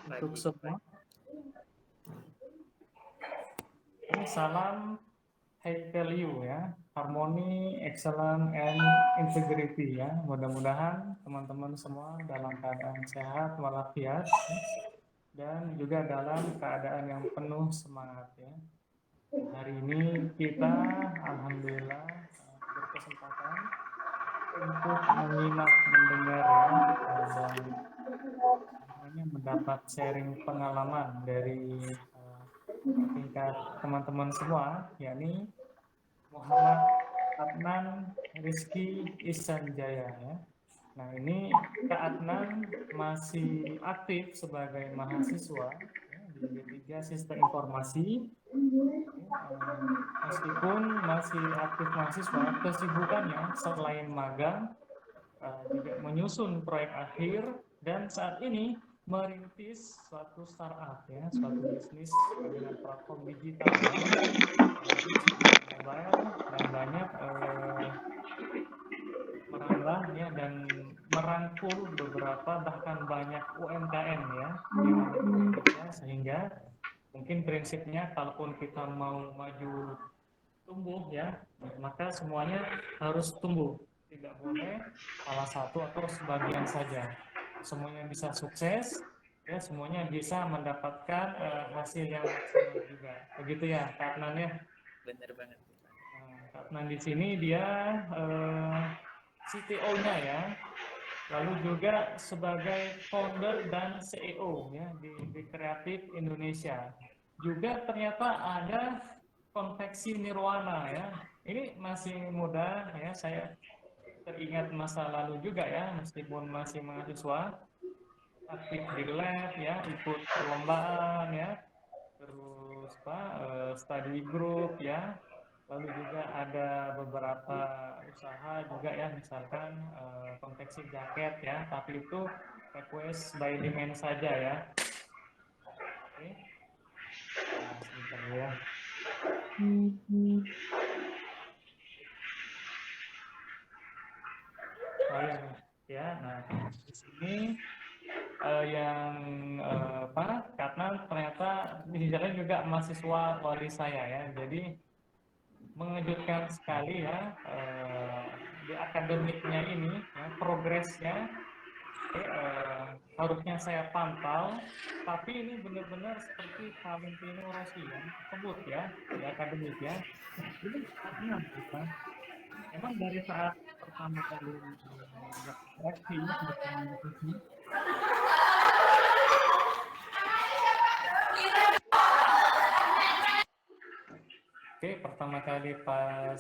untuk semua. Salam high value ya, harmony, excellence, and integrity ya. Mudah-mudahan teman-teman semua dalam keadaan sehat walafiat ya, dan juga dalam keadaan yang penuh semangat ya. Hari ini kita alhamdulillah berkesempatan untuk menyimak, mendengar ya, dan mendapat sharing pengalaman dari tingkat teman-teman semua, yakni Muhammad Adnan Rizky Ihsanjaya ya. Nah ini Kak Adnan masih aktif sebagai mahasiswa ya, di D3 Sistem Informasi. Meskipun masih aktif mahasiswa, kesibukannya selain magang juga menyusun proyek akhir dan saat ini merintis suatu startup ya, suatu bisnis dengan platform digital ya, mobile dan banyak merambah ya dan merangkul beberapa bahkan banyak UMKM ya yang ada di Indonesia, sehingga mungkin prinsipnya kalaupun kita mau maju tumbuh ya, maka semuanya harus tumbuh, tidak boleh salah satu atau sebagian saja, semuanya bisa sukses ya, semuanya bisa mendapatkan hasil yang maksimal juga, begitu ya Kak Adnan ya. Bener banget. Kak Adnan di sini dia CTO-nya ya, lalu juga sebagai founder dan CEO ya di Kreatif Indonesia. Juga ternyata ada konveksi Nirwana ya. Ini masih muda ya, saya teringat masa lalu juga ya, meskipun masih mahasiswa, aktif di lab ya, ikut perlombaan ya, terus study group ya, lalu juga ada beberapa usaha juga ya, misalkan konveksi jaket ya, tapi itu request by demand saja ya. Oke. Nah, sebentar ya. Oh ya, nah di sini yang karena ternyata di jalan juga mahasiswa wali saya ya, jadi mengejutkan sekali ya di akademiknya ini ya, progresnya harusnya saya pantau, tapi ini benar-benar seperti Valentino Rossi ya, sebut ya di akademik ya, ini karena apa? Emang dari saat pertama kali seleksi berkomunikasi. Oke, pertama kali pas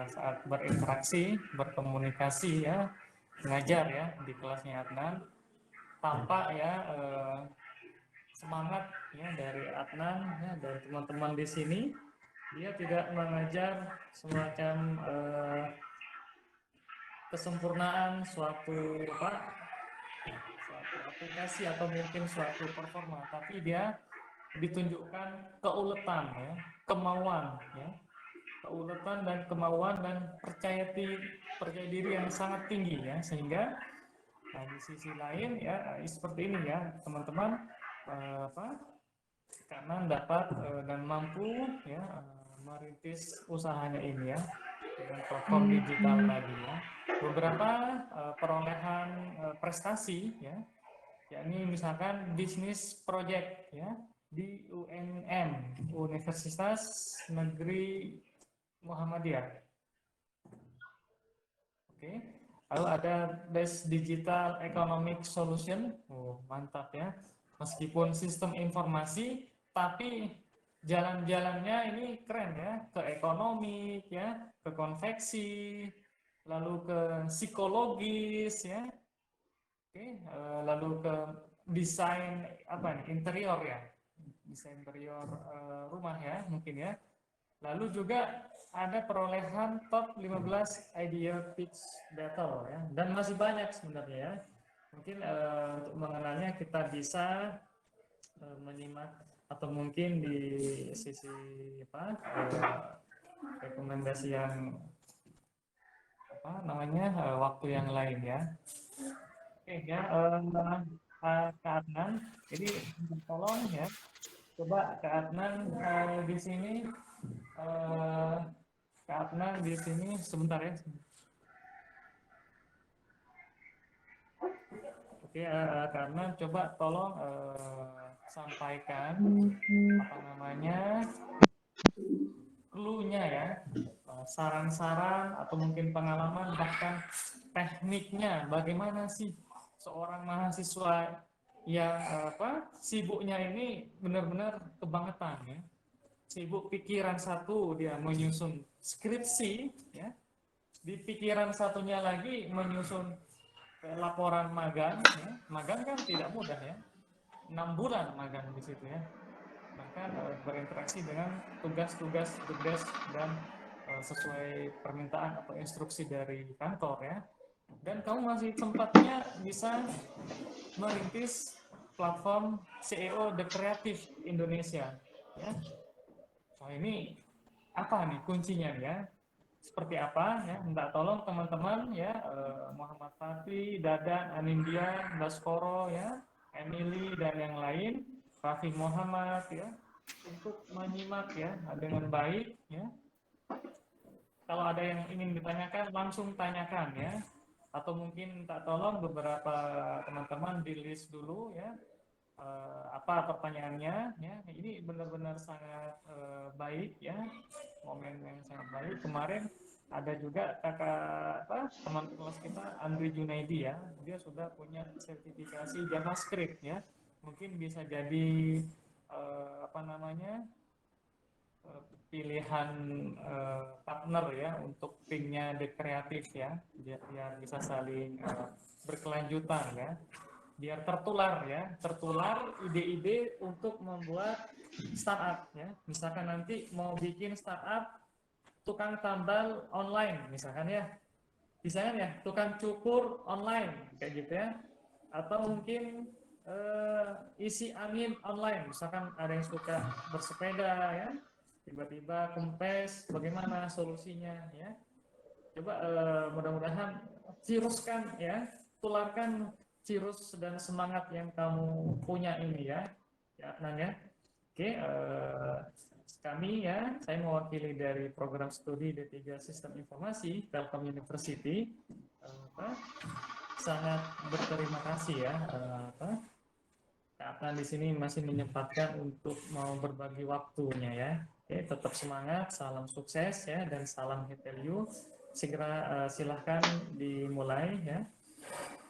saat berinteraksi, berkomunikasi ya, mengajar ya di kelasnya Adnan, tampak ya semangat ya dari Adnan ya, dan teman-teman di sini, dia tidak mengajar semacam kesempurnaan suatu suatu aplikasi atau mungkin suatu performa, tapi dia ditunjukkan keuletan ya, kemauan ya, keuletan dan kemauan dan percaya diri yang sangat tinggi ya, sehingga di sisi lain ya seperti ini ya teman-teman, karena dapat dan mampu ya merintis usahanya ini ya dengan platform digital tadi ya, beberapa perolehan prestasi ya, yakni misalkan bisnis project ya di UNM, Universitas Negeri Muhammadiyah. Oke. Lalu ada Best Digital Economic Solution. Oh, mantap ya. Meskipun sistem informasi, tapi jalan-jalannya ini keren ya, ke ekonomi ya, ke konveksi, lalu ke psikologis ya. Oke, lalu ke desain interior ya, desain interior rumah ya mungkin ya. Lalu juga ada perolehan top 15 idea pitch battle ya, dan masih banyak sebenarnya ya. Mungkin untuk mengenalnya kita bisa menyimak atau mungkin di sisi rekomendasi yang waktu yang lain ya. Oke ya. Kak Adnan. Jadi tolong ya, coba Kak Adnan di sini, eh, Kak Adnan di sini sebentar ya. Oke, karena coba tolong sampaikan apa namanya clue-nya ya, saran-saran atau mungkin pengalaman bahkan tekniknya bagaimana sih seorang mahasiswa yang sibuknya ini benar-benar kebangetan ya, sibuk pikiran satu dia menyusun skripsi ya, di pikiran satunya lagi menyusun laporan magang ya. Magang kan tidak mudah ya, 6 bulan magang di situ ya, bahkan berinteraksi dengan tugas-tugas tugas dan sesuai permintaan atau instruksi dari kantor ya, dan kamu masih sempatnya bisa merintis platform CEO The Creative Indonesia ya. Oh, ini apa nih kuncinya ya, seperti apa ya, minta tolong teman-teman ya, Muhammad Fatih, Dadan, Anindya, Baskoro ya, Emily dan yang lain, Raffi Muhammad ya, untuk menyimak ya dengan baik ya. Kalau ada yang ingin ditanyakan langsung tanyakan ya, atau mungkin minta tolong beberapa teman-teman di list dulu ya, apa pertanyaannya ya. Ini benar-benar sangat baik ya, momen yang sangat baik. Kemarin ada juga teman kelas kita Andri Junaidi ya, dia sudah punya sertifikasi JavaScript ya, mungkin bisa jadi apa namanya pilihan partner ya untuk timnya The Creative ya, biar bisa saling berkelanjutan ya, biar tertular ide-ide untuk membuat startup ya. Misalkan nanti mau bikin startup tukang tambal online misalkan ya tukang cukur online kayak gitu ya, atau mungkin isi angin online, misalkan ada yang suka bersepeda ya, tiba-tiba kempes, bagaimana solusinya ya. Coba mudah-mudahan viruskan ya, tularkan virus dan semangat yang kamu punya ini ya, ya Adnan ya. Oke, kami ya, saya mewakili dari program studi D3 Sistem Informasi Telkom University, sangat berterima kasih ya, Kak Adnan di sini masih menyempatkan untuk mau berbagi waktunya ya. Oke, tetap semangat, salam sukses ya, dan salam Hetelio. Segera silahkan dimulai ya.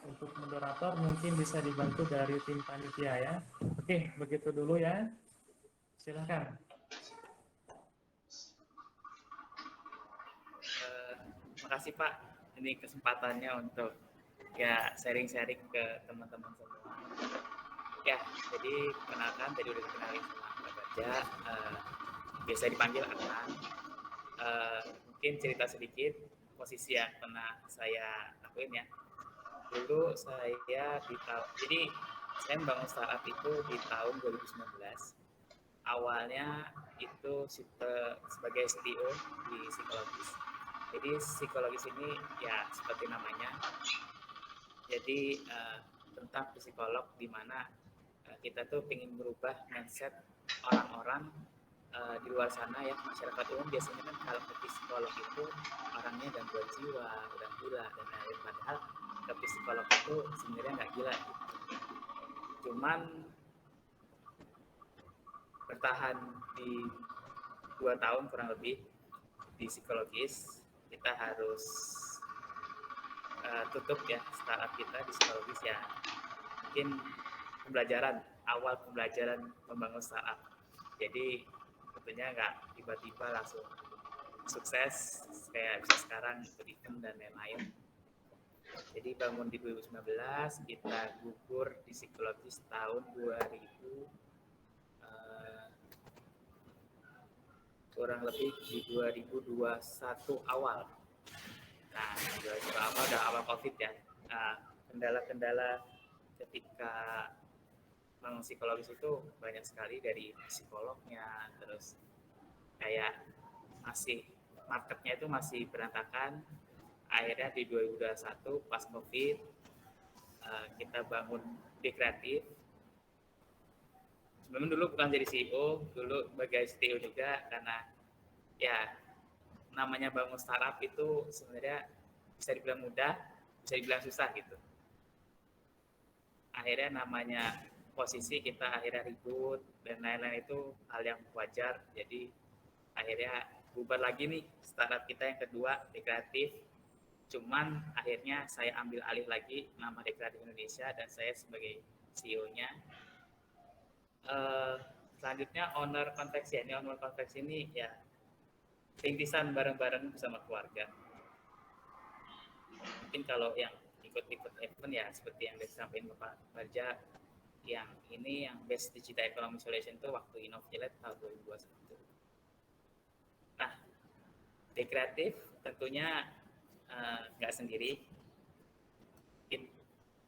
Untuk moderator mungkin bisa dibantu dari tim panitia ya. Oke, begitu dulu ya. Silahkan. Makasih Pak, ini kesempatannya untuk ya sharing-sharing ke teman-teman semua. Ya, jadi kenalkan tadi udah dikenalin sama Mbak Baja, biasa dipanggil Adnan. Mungkin cerita sedikit posisi yang pernah saya lakuin ya. Dulu saya jadi saya membangun startup itu di tahun 2019. Awalnya itu sebagai CTO di psikologis. Jadi psikologis ini ya seperti namanya. Jadi tentang psikolog di mana kita tuh ingin merubah mindset orang-orang di luar sana ya, masyarakat umum biasanya kan kalau ke psikolog itu orangnya gangguan jiwa, orang gila dan lain-lain, padahal ke psikolog itu sebenarnya nggak gila gitu. Cuman bertahan di 2 tahun kurang lebih di psikologis, kita harus tutup ya startup kita di psikologis ya. Mungkin awal pembelajaran membangun startup. Jadi tentunya nggak tiba-tiba langsung sukses kayak bisa sekarang ikut event dan lain-lain. Jadi bangun di 2019, kita gugur di psikologis tahun 2000 kurang lebih di 2021 awal. Nah, 2021 awal udah awal COVID ya. Nah, kendala-kendala ketika memang psikologis itu banyak sekali, dari psikolognya, terus kayak masih marketnya itu masih berantakan. Akhirnya di 2021 pas COVID kita bangun di kreatif. Sebelum dulu bukan jadi CEO, dulu sebagai CTO juga, karena ya namanya bangun startup itu sebenarnya bisa dibilang mudah, bisa dibilang susah gitu. Akhirnya namanya posisi kita akhirnya ribut dan lain-lain itu hal yang wajar. Jadi akhirnya bubar lagi nih startup kita yang kedua di kreatif. Cuman akhirnya saya ambil alih lagi nama di Kreatif Indonesia dan saya sebagai CEO-nya. Selanjutnya owner konveksi. Ini owner konveksi ini ya rintisan bareng-bareng bersama keluarga. Mungkin kalau yang ikut-ikut event ya seperti yang disampaikan Bapak Barja, yang ini yang Best Digital Economic Solution itu waktu Innovilab tahun 2021. Nah, di kreatif tentunya nggak sendiri. Mungkin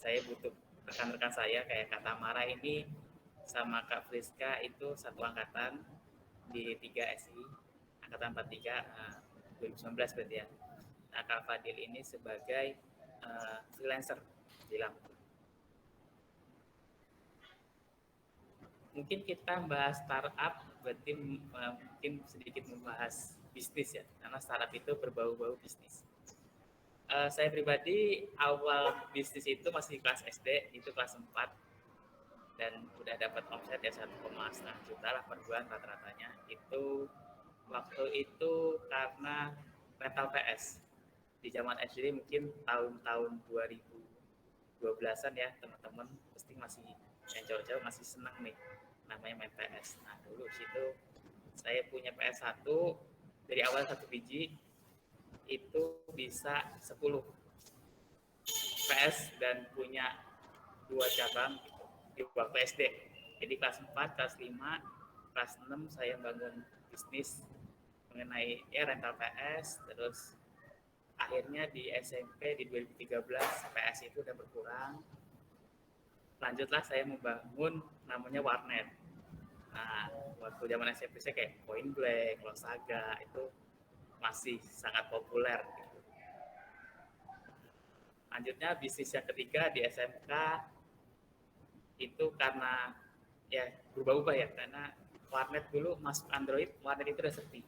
saya butuh rekan-rekan saya kayak Kak Tamara ini sama Kak Friska itu satu angkatan di 3 SI, angkatan 43 2019 berarti ya. Nah, Kak Fadil ini sebagai freelancer di Lampung. Mungkin kita bahas startup, berarti mungkin sedikit membahas bisnis ya, karena startup itu berbau-bau bisnis. Saya pribadi awal bisnis itu masih kelas SD, itu kelas 4, dan udah dapat omset ya 1,5 juta lah per bulan rata-ratanya. Itu waktu itu karena rental PS. Di zaman SD mungkin tahun-tahun 2012-an ya, teman-teman pasti masih yang jauh-jauh masih senang nih namanya main PS. Nah, dulu situ saya punya PS1 dari awal 1 biji itu bisa 10 PS dan punya 2 cabang gitu, di waktu SD. Jadi kelas 4, kelas 5, kelas 6 saya bangun bisnis mengenai ya rental PS. Terus akhirnya di SMP di 2013 PS itu udah berkurang. Lanjutlah saya membangun namanya warnet. Nah, waktu zaman SMP saya kayak Point Blank, Losaga itu masih sangat populer gitu. Lanjutnya bisnis yang ketiga di SMK itu karena ya berubah-ubah ya, karena warnet dulu masuk Android, warnet itu udah sepi.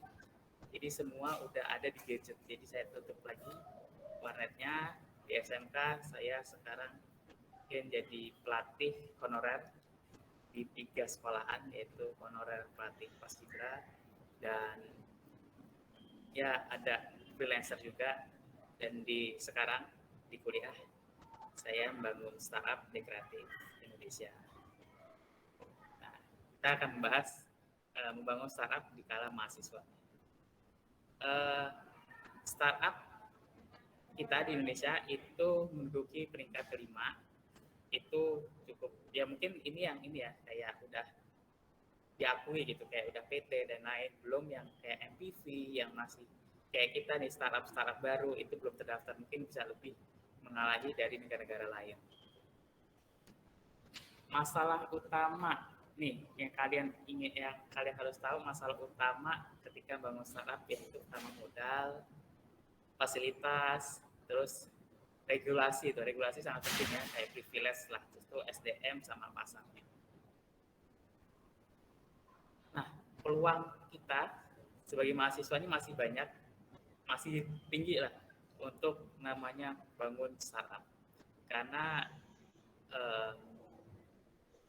Jadi semua udah ada di gadget. Jadi saya tutup lagi warnetnya. Di SMK saya sekarang jadi pelatih honorer di 3 sekolahan, yaitu honorer pelatih paskibra dan ya ada freelancer juga. Dan di sekarang di kuliah saya membangun startup di Kreatif Indonesia. Nah, kita akan membahas membangun startup di kala mahasiswa. Startup kita di Indonesia itu menduduki peringkat kelima. Itu cukup ya, mungkin ini ya kayak udah diakui gitu, kayak udah PT dan lain, belum yang kayak MPV yang masih kayak kita nih startup baru itu belum terdaftar, mungkin bisa lebih mengalahi dari negara-negara lain. Masalah utama nih yang kalian harus tahu, masalah utama ketika bangun startup yaitu utama modal, fasilitas, terus regulasi. Itu regulasi sangat penting ya, kayak privilege lah, itu SDM sama pasarnya. Nah, peluang kita sebagai mahasiswa ini masih banyak, masih tinggi lah untuk namanya bangun startup, karena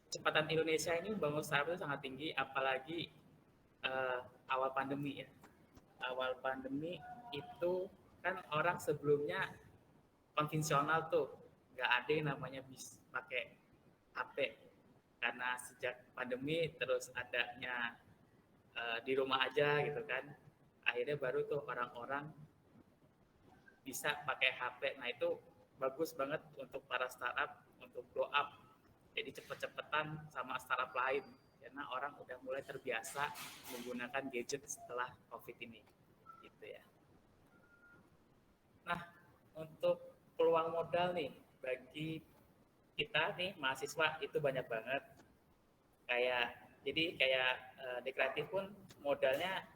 kecepatan Indonesia ini bangun startup itu sangat tinggi, apalagi awal pandemi ya. Awal pandemi itu kan orang sebelumnya konvensional tuh, nggak ada yang namanya bisa pakai HP, karena sejak pandemi terus adanya di rumah aja gitu kan, akhirnya baru tuh orang-orang bisa pakai HP. Nah, itu bagus banget untuk para startup untuk blow up, jadi cepet-cepetan sama startup lain, karena orang udah mulai terbiasa menggunakan gadget setelah COVID ini gitu ya. Nah, untuk peluang modal nih bagi kita nih mahasiswa itu banyak banget. Jadi di Kreatif pun modalnya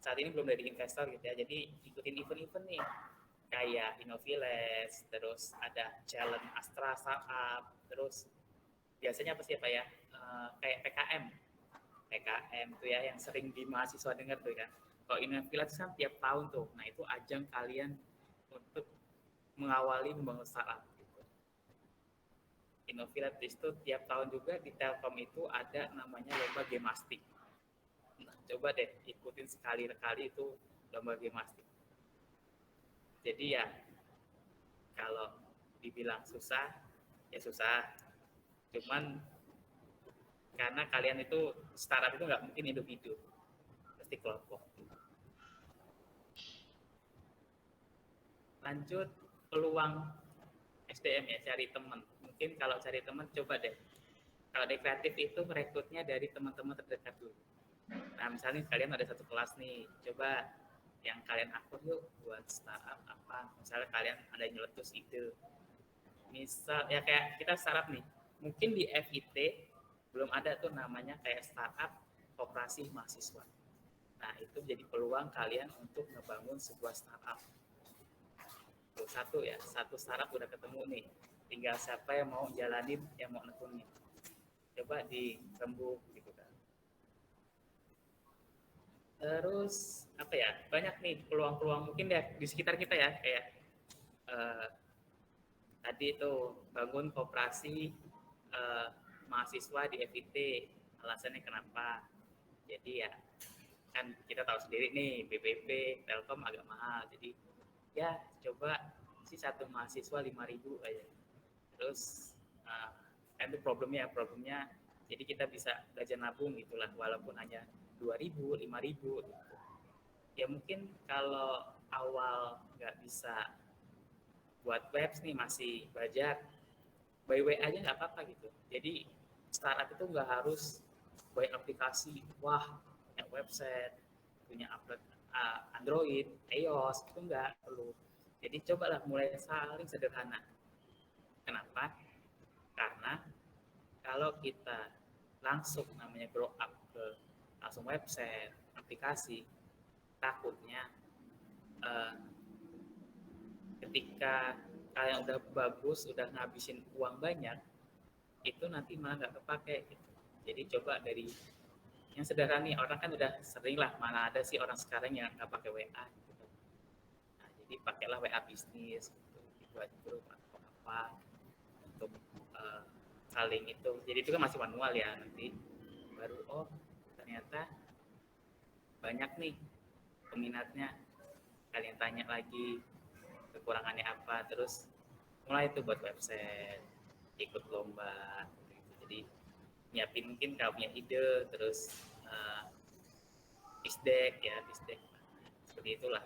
saat ini belum dari investor gitu ya. Jadi ikutin event-event nih kayak Innovilab, terus ada challenge Astra Startup, terus biasanya apa sih Pak ya? Kayak PKM tuh ya yang sering di mahasiswa dengar tuh kan. Kalau Innovilat kan tiap tahun tuh. Nah, itu ajang kalian untuk mengawali membangun startup gitu. Innovilat itu tiap tahun juga di Telkom itu ada namanya lomba Gemastik. Nah, coba deh ikutin sekali-kali itu lomba Gemastik. Jadi ya kalau dibilang susah, ya susah. Cuman karena kalian itu startup itu nggak mungkin individu, pasti kelompok. Lanjut peluang SDM ya, cari teman. Mungkin kalau cari teman coba deh. Kalau di kreatif itu merekrutnya dari teman-teman terdekat dulu. Nah, misalnya kalian ada satu kelas nih, coba yang kalian akur yuk buat startup apa. Misalnya kalian ada yang nyeletus ide. Misal ya kayak kita startup nih, mungkin di FIT belum ada tuh namanya kayak startup koperasi mahasiswa. Nah, itu jadi peluang kalian untuk ngebangun sebuah startup. Tuh, satu startup udah ketemu nih. Tinggal siapa yang mau jalanin, yang mau nekunin. Coba dirembuk gitu kan. Terus apa ya? Banyak nih peluang-peluang mungkin ya di sekitar kita ya, kayak eh, tadi itu bangun koperasi mahasiswa di FIT. Alasannya kenapa? Jadi ya kan kita tahu sendiri nih BPP Telkom agak mahal, jadi ya coba sih satu mahasiswa 5.000 aja. Terus kan itu problemnya jadi kita bisa belajar nabung gitulah, walaupun hanya 2.000 5.000 gitu. Ya mungkin kalau awal nggak bisa buat webs nih, masih belajar, by way aja nggak apa-apa gitu. Jadi startup itu nggak harus by aplikasi, wah yang website punya Android, iOS itu nggak perlu. Jadi cobalah mulai saling sederhana. Kenapa? Karena kalau kita langsung namanya grow up ke langsung website, aplikasi, takutnya eh, ketika kalian udah bagus, udah ngabisin uang banyak, itu nanti malah nggak kepake gitu. Jadi coba dari yang sederhana nih, orang kan udah sering lah, mana ada sih orang sekarang yang nggak pakai WA gitu. Nah, jadi pakailah WA bisnis gitu, buat grup atau apa untuk uh, saling itu. Jadi itu kan masih manual ya, nanti baru oh ternyata banyak nih peminatnya, kalian tanya lagi kekurangannya apa, terus mulai itu buat website, ikut lomba gitu. Jadi nyiapin, mungkin kalau punya ide, terus isdek ya, isdek seperti itulah.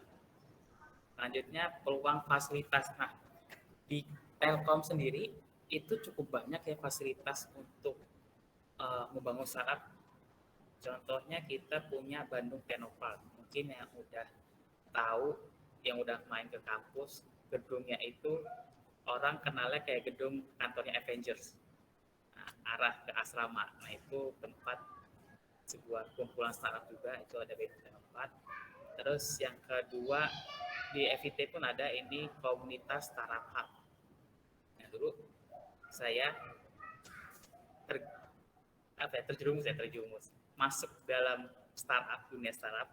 Selanjutnya peluang fasilitas. Nah, di Telkom sendiri itu cukup banyak ya fasilitas untuk membangun startup. Contohnya kita punya Bandung Technopark. Mungkin yang udah tahu, yang udah main ke kampus, gedungnya itu orang kenalnya kayak gedung kantornya Avengers. Nah, arah ke asrama. Nah, itu tempat sebuah kumpulan startup juga, itu ada Bandung Technopark. Terus yang kedua di FIT pun ada ini komunitas startup hub. Nah, dulu saya ter, terjerumus masuk dalam startup, dunia startup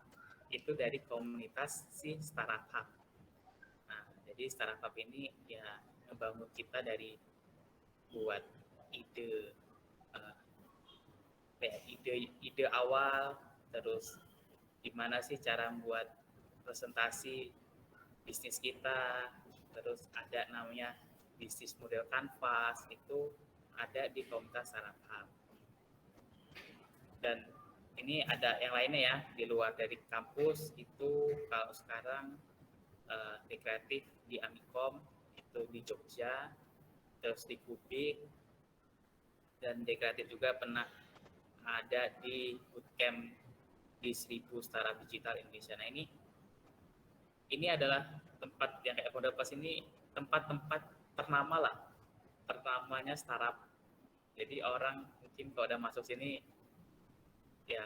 itu dari komunitas si startup hub. Nah, jadi startup hub ini ya membangun kita dari buat ide ide awal, terus gimana sih cara membuat presentasi bisnis kita, terus ada namanya bisnis model kanvas, itu ada di komunitas startup hub. Dan ini ada yang lainnya ya, di luar dari kampus itu kalau sekarang di kreatif di Amikom itu di Jogja, terus di Kubik, dan di kreatif juga pernah ada di bootcamp di 1000 Startup Digital Indonesia. Nah, ini adalah tempat yang kayak Pondok Pas ini, tempat-tempat ternama lah, ternamanya startup. Jadi orang mungkin kalau udah masuk sini ya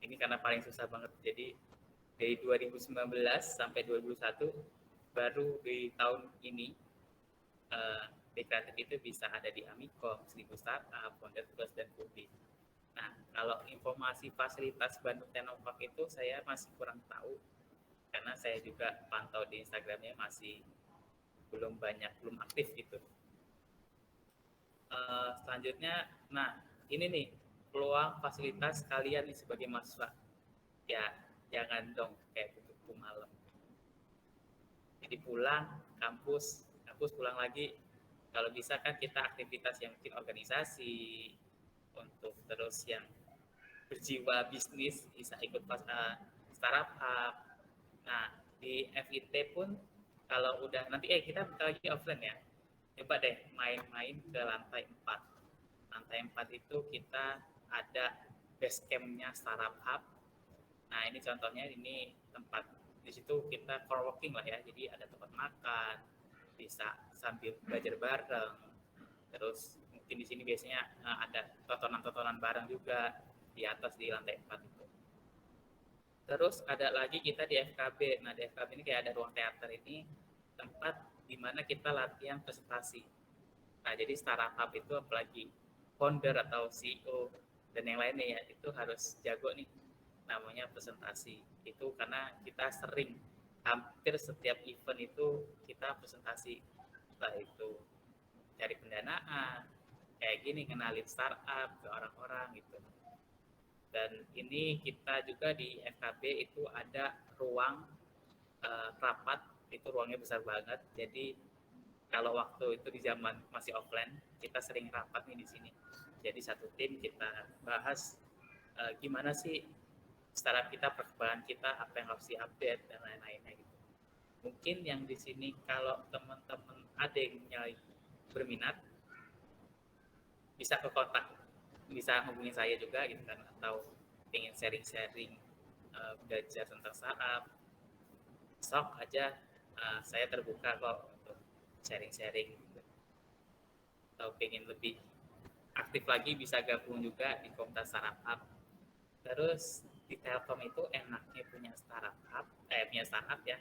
ini karena paling susah banget. Jadi dari 2019 sampai 2021 baru di tahun ini Lebih kreatif itu bisa ada di Amikom, 1000 Startup, Founder Plus, dan Publik. Nah, kalau informasi fasilitas Bandung Technopark itu saya masih kurang tahu, karena saya juga pantau di Instagramnya masih belum aktif gitu. Selanjutnya, nah ini nih peluang fasilitas kalian nih sebagai mahasiswa. Ya, jangan dong kayak tutup malam. Jadi pulang kampus pulang lagi. Kalau bisa kan kita aktivitas yang mungkin organisasi, untuk terus yang berjiwa bisnis bisa ikut startup hub. Nah, di FIT pun kalau udah nanti kita bentar lagi offline ya. Coba deh main-main ke lantai 4. Lantai 4 itu kita ada base camp-nya startup hub. Nah, ini contohnya, ini tempat di situ kita co-working lah ya. Jadi ada tempat makan, bisa sambil belajar bareng. Terus mungkin di sini biasanya ada tontonan-tontonan bareng juga di atas di lantai 4 itu. Terus ada lagi kita di FKB. Nah, di FKB ini kayak ada ruang teater, ini tempat di mana kita latihan presentasi. Nah, jadi startup itu apalagi founder atau CEO dan yang lainnya ya, itu harus jago nih namanya presentasi. Itu karena kita sering, hampir setiap event itu kita presentasi. Entah itu cari pendanaan, kayak gini, kenalin startup ke orang-orang gitu. Dan ini kita juga di FKB itu ada ruang rapat, itu ruangnya besar banget. Jadi kalau waktu itu di zaman masih offline, kita sering rapat nih di sini. Jadi satu tim kita bahas gimana sih startup kita, perkembangan kita, apa yang harus diupdate dan lain-lainnya gitu. Mungkin yang di sini kalau teman-teman ada yang berminat, bisa ke kontak, bisa hubungi saya juga gitu kan, atau ingin sharing-sharing belajar tentang startup, sok aja, saya terbuka kok untuk sharing-sharing gitu. Atau pengen lebih aktif lagi bisa gabung juga di komunitas startup. Terus di Telkom itu enaknya punya startup ya.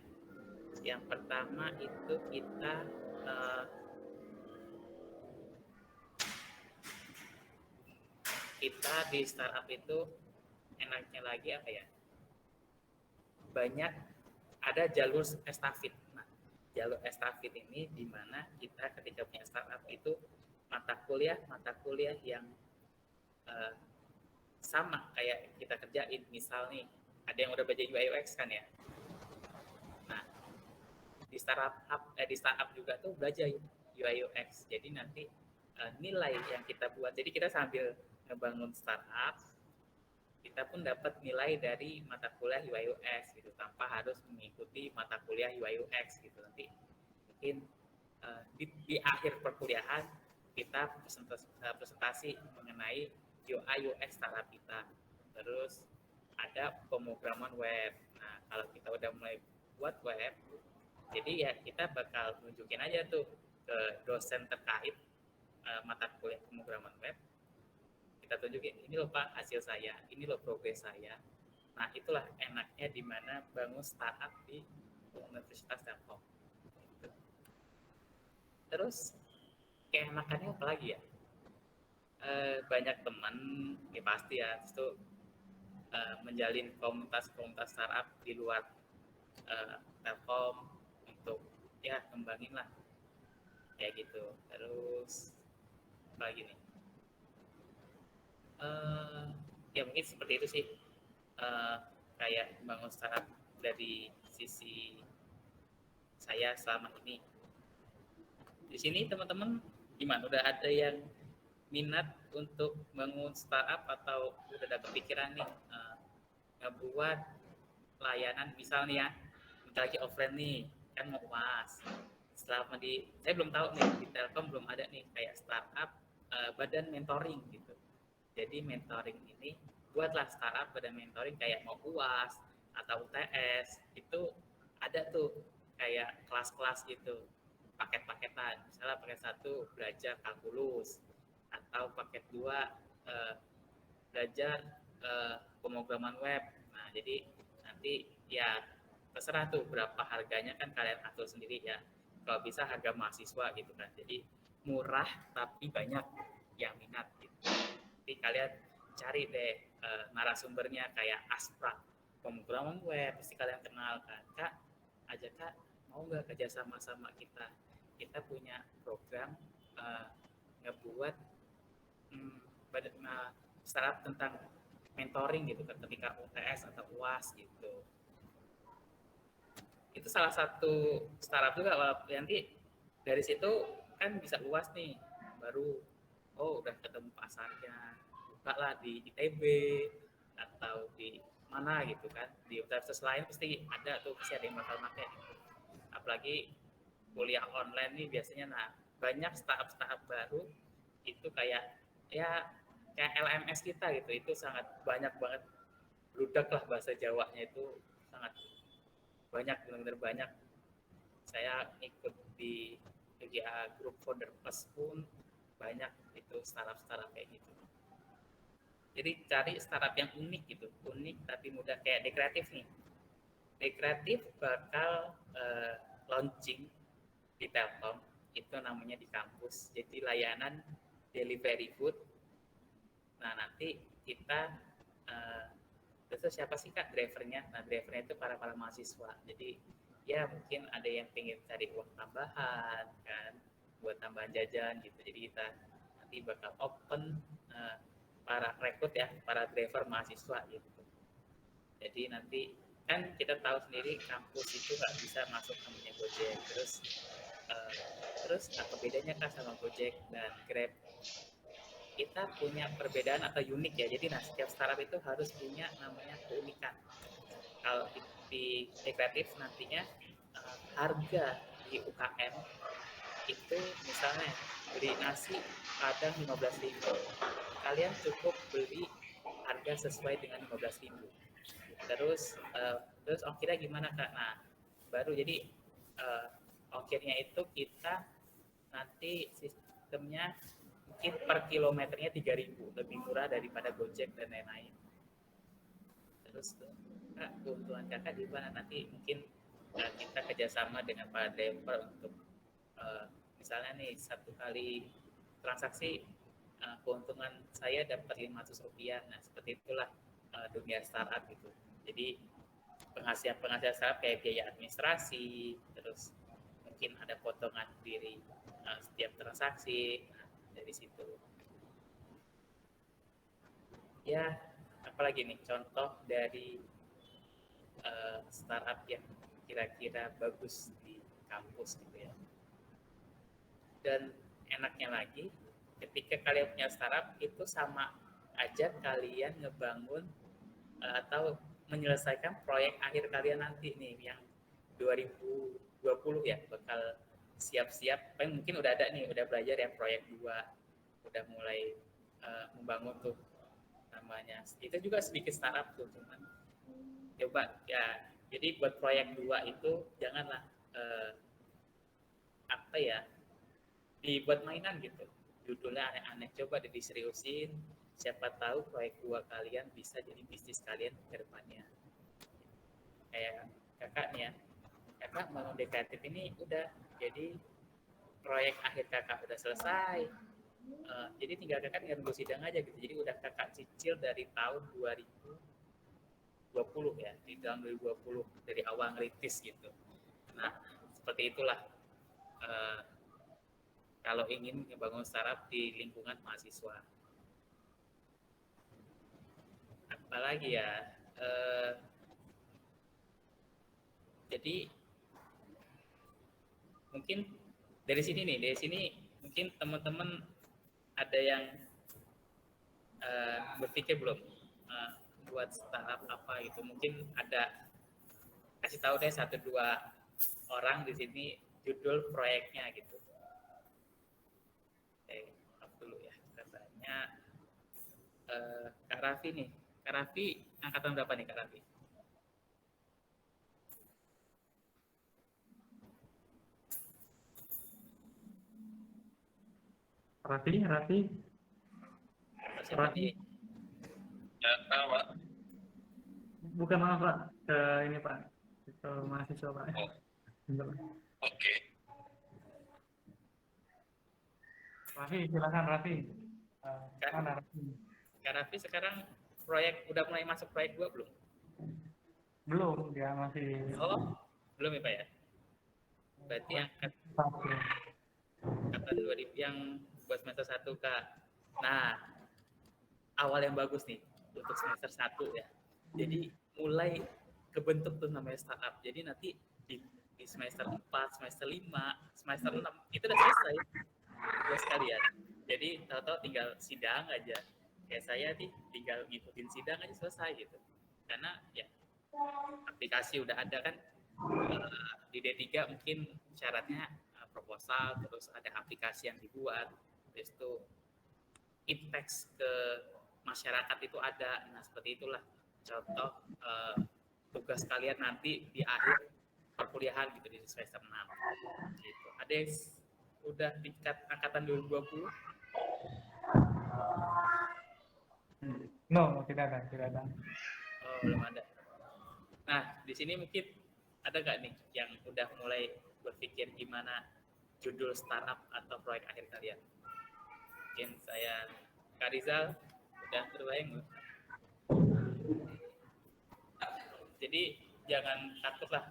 Yang pertama itu kita di startup itu enaknya lagi apa ya? Banyak ada jalur estafet. Nah, jalur estafet ini di mana kita ketika punya startup itu mata kuliah yang sama kayak kita kerjain. Misal nih, ada yang udah belajar UI UX kan ya. Nah, di startup juga tuh belajar UI UX. Jadi nanti nilai yang kita buat. Jadi kita sambil ngebangun startup, kita pun dapat nilai dari mata kuliah UI UX gitu, tanpa harus mengikuti mata kuliah UI UX gitu. Nanti mungkin di akhir perkuliahan kita presentasi mengenai UI UX startup kita. Terus ada pemrograman web. Nah, kalau kita udah mulai buat web, jadi ya kita bakal nunjukin aja tuh ke dosen terkait mata kuliah pemrograman web. Kita tunjukin, ini loh Pak hasil saya, ini loh progres saya. Nah, itulah enaknya di mana bangun startup di Universitas Telkom. Terus keenakannya apa lagi ya? Banyak teman, ya pasti ya, itu menjalin komunitas startup di luar Telkom untuk ya kembangin lah kayak gitu. Terus apa lagi nih? Ya mungkin seperti itu sih, kayak bangun startup dari sisi saya selama ini. Di sini teman-teman gimana? Udah ada yang minat untuk bangun startup atau udah ada kepikiran nih ngebuat layanan, misalnya ya, bentar lagi offline nih, kan mau UAS. Selama saya belum tahu nih, di Telkom belum ada nih kayak startup badan mentoring gitu. Jadi mentoring ini, buatlah startup badan mentoring kayak mau UAS atau UTS, itu ada tuh kayak kelas-kelas gitu, paket-paketan. Misalnya paket 1 belajar kalkulus, atau paket 2 belajar pemrograman web. Nah, jadi nanti ya terserah tuh berapa harganya, kan kalian atur sendiri ya. Kalau bisa harga mahasiswa gitu kan. Jadi murah tapi banyak yang minat gitu. Jadi kalian cari deh narasumbernya kayak Asprak, pemrograman web, pasti kalian kenal kan. Kak, aja Kak, mau nggak kerja sama kita? Kita punya program ngebuat startup tentang mentoring gitu kan ketika UTS atau UAS gitu. Itu salah satu startup juga. Nanti dari situ kan bisa UAS nih, baru udah ketemu pasarnya, buka lah di ITB atau di mana gitu kan, di universitas lain pasti ada tuh, pasti ada yang bakal pakai gitu. Apalagi kuliah online nih biasanya, nah banyak startup baru itu kayak LMS kita gitu, itu sangat banyak banget, ludak lah bahasa Jawanya itu, sangat banyak, benar-benar banyak. Saya ikut di PGA Group Founder Plus pun banyak itu startup kayak gitu. Jadi cari startup yang unik gitu, unik tapi mudah, kayak Dekreatif nih. Dekreatif bakal launching di Telkom, itu namanya di kampus. Jadi layanan delivery food. Nah nanti kita terus siapa sih Kak drivernya? Nah drivernya itu para mahasiswa. Jadi ya mungkin ada yang pengen cari uang tambahan kan, buat tambahan jajan gitu. Jadi kita nanti bakal open para rekrut ya, para driver mahasiswa gitu. Jadi nanti kan kita tahu sendiri kampus itu nggak bisa masuk namanya Gojek. Terus apa bedanya Kak sama Gojek dan Grab? Kita punya perbedaan atau unik ya. Jadi setiap startup itu harus punya namanya keunikan. Kalau di Dekreatif nantinya harga di UKM itu misalnya beli nasi Padang 15.000, kalian cukup beli harga sesuai dengan 15.000. Terus ongkirnya gimana Kak? Nah baru jadi ongkirnya itu kita nanti sistemnya mungkin per kilometernya 3.000, lebih murah daripada Gojek dan lain-lain. Terus Kak, keuntungan Kakak di mana? Nanti mungkin kita kerjasama dengan para driver untuk misalnya nih satu kali transaksi keuntungan saya dapat Rp500. Nah seperti itulah dunia startup gitu. Jadi penghasilan startup kayak biaya administrasi, terus mungkin ada potongan diri setiap transaksi. Nah, dari situ ya, apalagi nih contoh dari startup yang kira-kira bagus di kampus gitu ya. Dan enaknya lagi, ketika kalian punya startup itu sama aja kalian ngebangun atau menyelesaikan proyek akhir kalian nanti nih yang 2020 ya, bakal siap-siap, mungkin udah ada nih, udah belajar ya proyek 2, udah mulai membangun tuh namanya. Itu juga sedikit startup tuh, cuman coba ya. Jadi buat proyek 2 itu janganlah dibuat mainan gitu. Judulnya aneh-aneh, coba diseriusin. Siapa tahu proyek 2 kalian bisa jadi bisnis kalian ke depannya. Kayak Kakak nih ya. Kakak mau Dekreatif ini udah jadi proyek akhir Kakak udah selesai. Jadi tinggal Kakak tinggal nunggu sidang aja gitu. Jadi udah Kakak cicil dari tahun 2020 ya, di tahun 2020 dari awal ngerintis gitu. Nah, seperti itulah kalau ingin membangun startup di lingkungan mahasiswa. Apalagi ya, jadi mungkin dari sini mungkin teman-teman ada yang berpikir belum buat startup apa gitu. Mungkin ada, kasih tahu deh 1-2 orang di sini judul proyeknya gitu. Dulu ya, katanya Kak Raffi nih. Kak Raffi angkatan berapa nih Kak Raffi? Raffi. Siapa nih? Ya, Pak. Bukan, maaf Pak, ke ini Pak, ke mahasiswa Pak. Oh. Oke. Raffi, silakan Raffi. Kak, Mana Raffi? Kak Raffi sekarang proyek udah mulai masuk proyek 2 belum? Belum, dia masih Oh, belum ya Pak ya? Berarti satu. angkatan 2000 yang buat semester 1 Kak. Nah, awal yang bagus nih untuk semester 1 ya. Jadi mulai kebentuk tuh namanya startup. Jadi nanti di semester 4, semester 5, semester 6 itu udah selesai tugas kalian. Jadi tahu-tahu tinggal sidang aja. Kayak saya nih tinggal ngikutin sidang aja selesai gitu. Karena ya aplikasi udah ada kan. Di D3 mungkin syaratnya proposal, terus ada aplikasi yang dibuat, terus itu impact ke masyarakat itu ada. Nah seperti itulah contoh tugas kalian nanti di akhir perkuliahan gitu di semester 6 gitu. Ada yang udah tingkat angkatan 2020? No, tidak ada, tidak ada. Oh, belum ada. Nah, di sini mungkin ada nggak nih yang udah mulai berpikir gimana judul startup atau proyek akhir kalian? Mungkin saya, Kak Rizal, udah terbayang belum? Jadi jangan takut lah.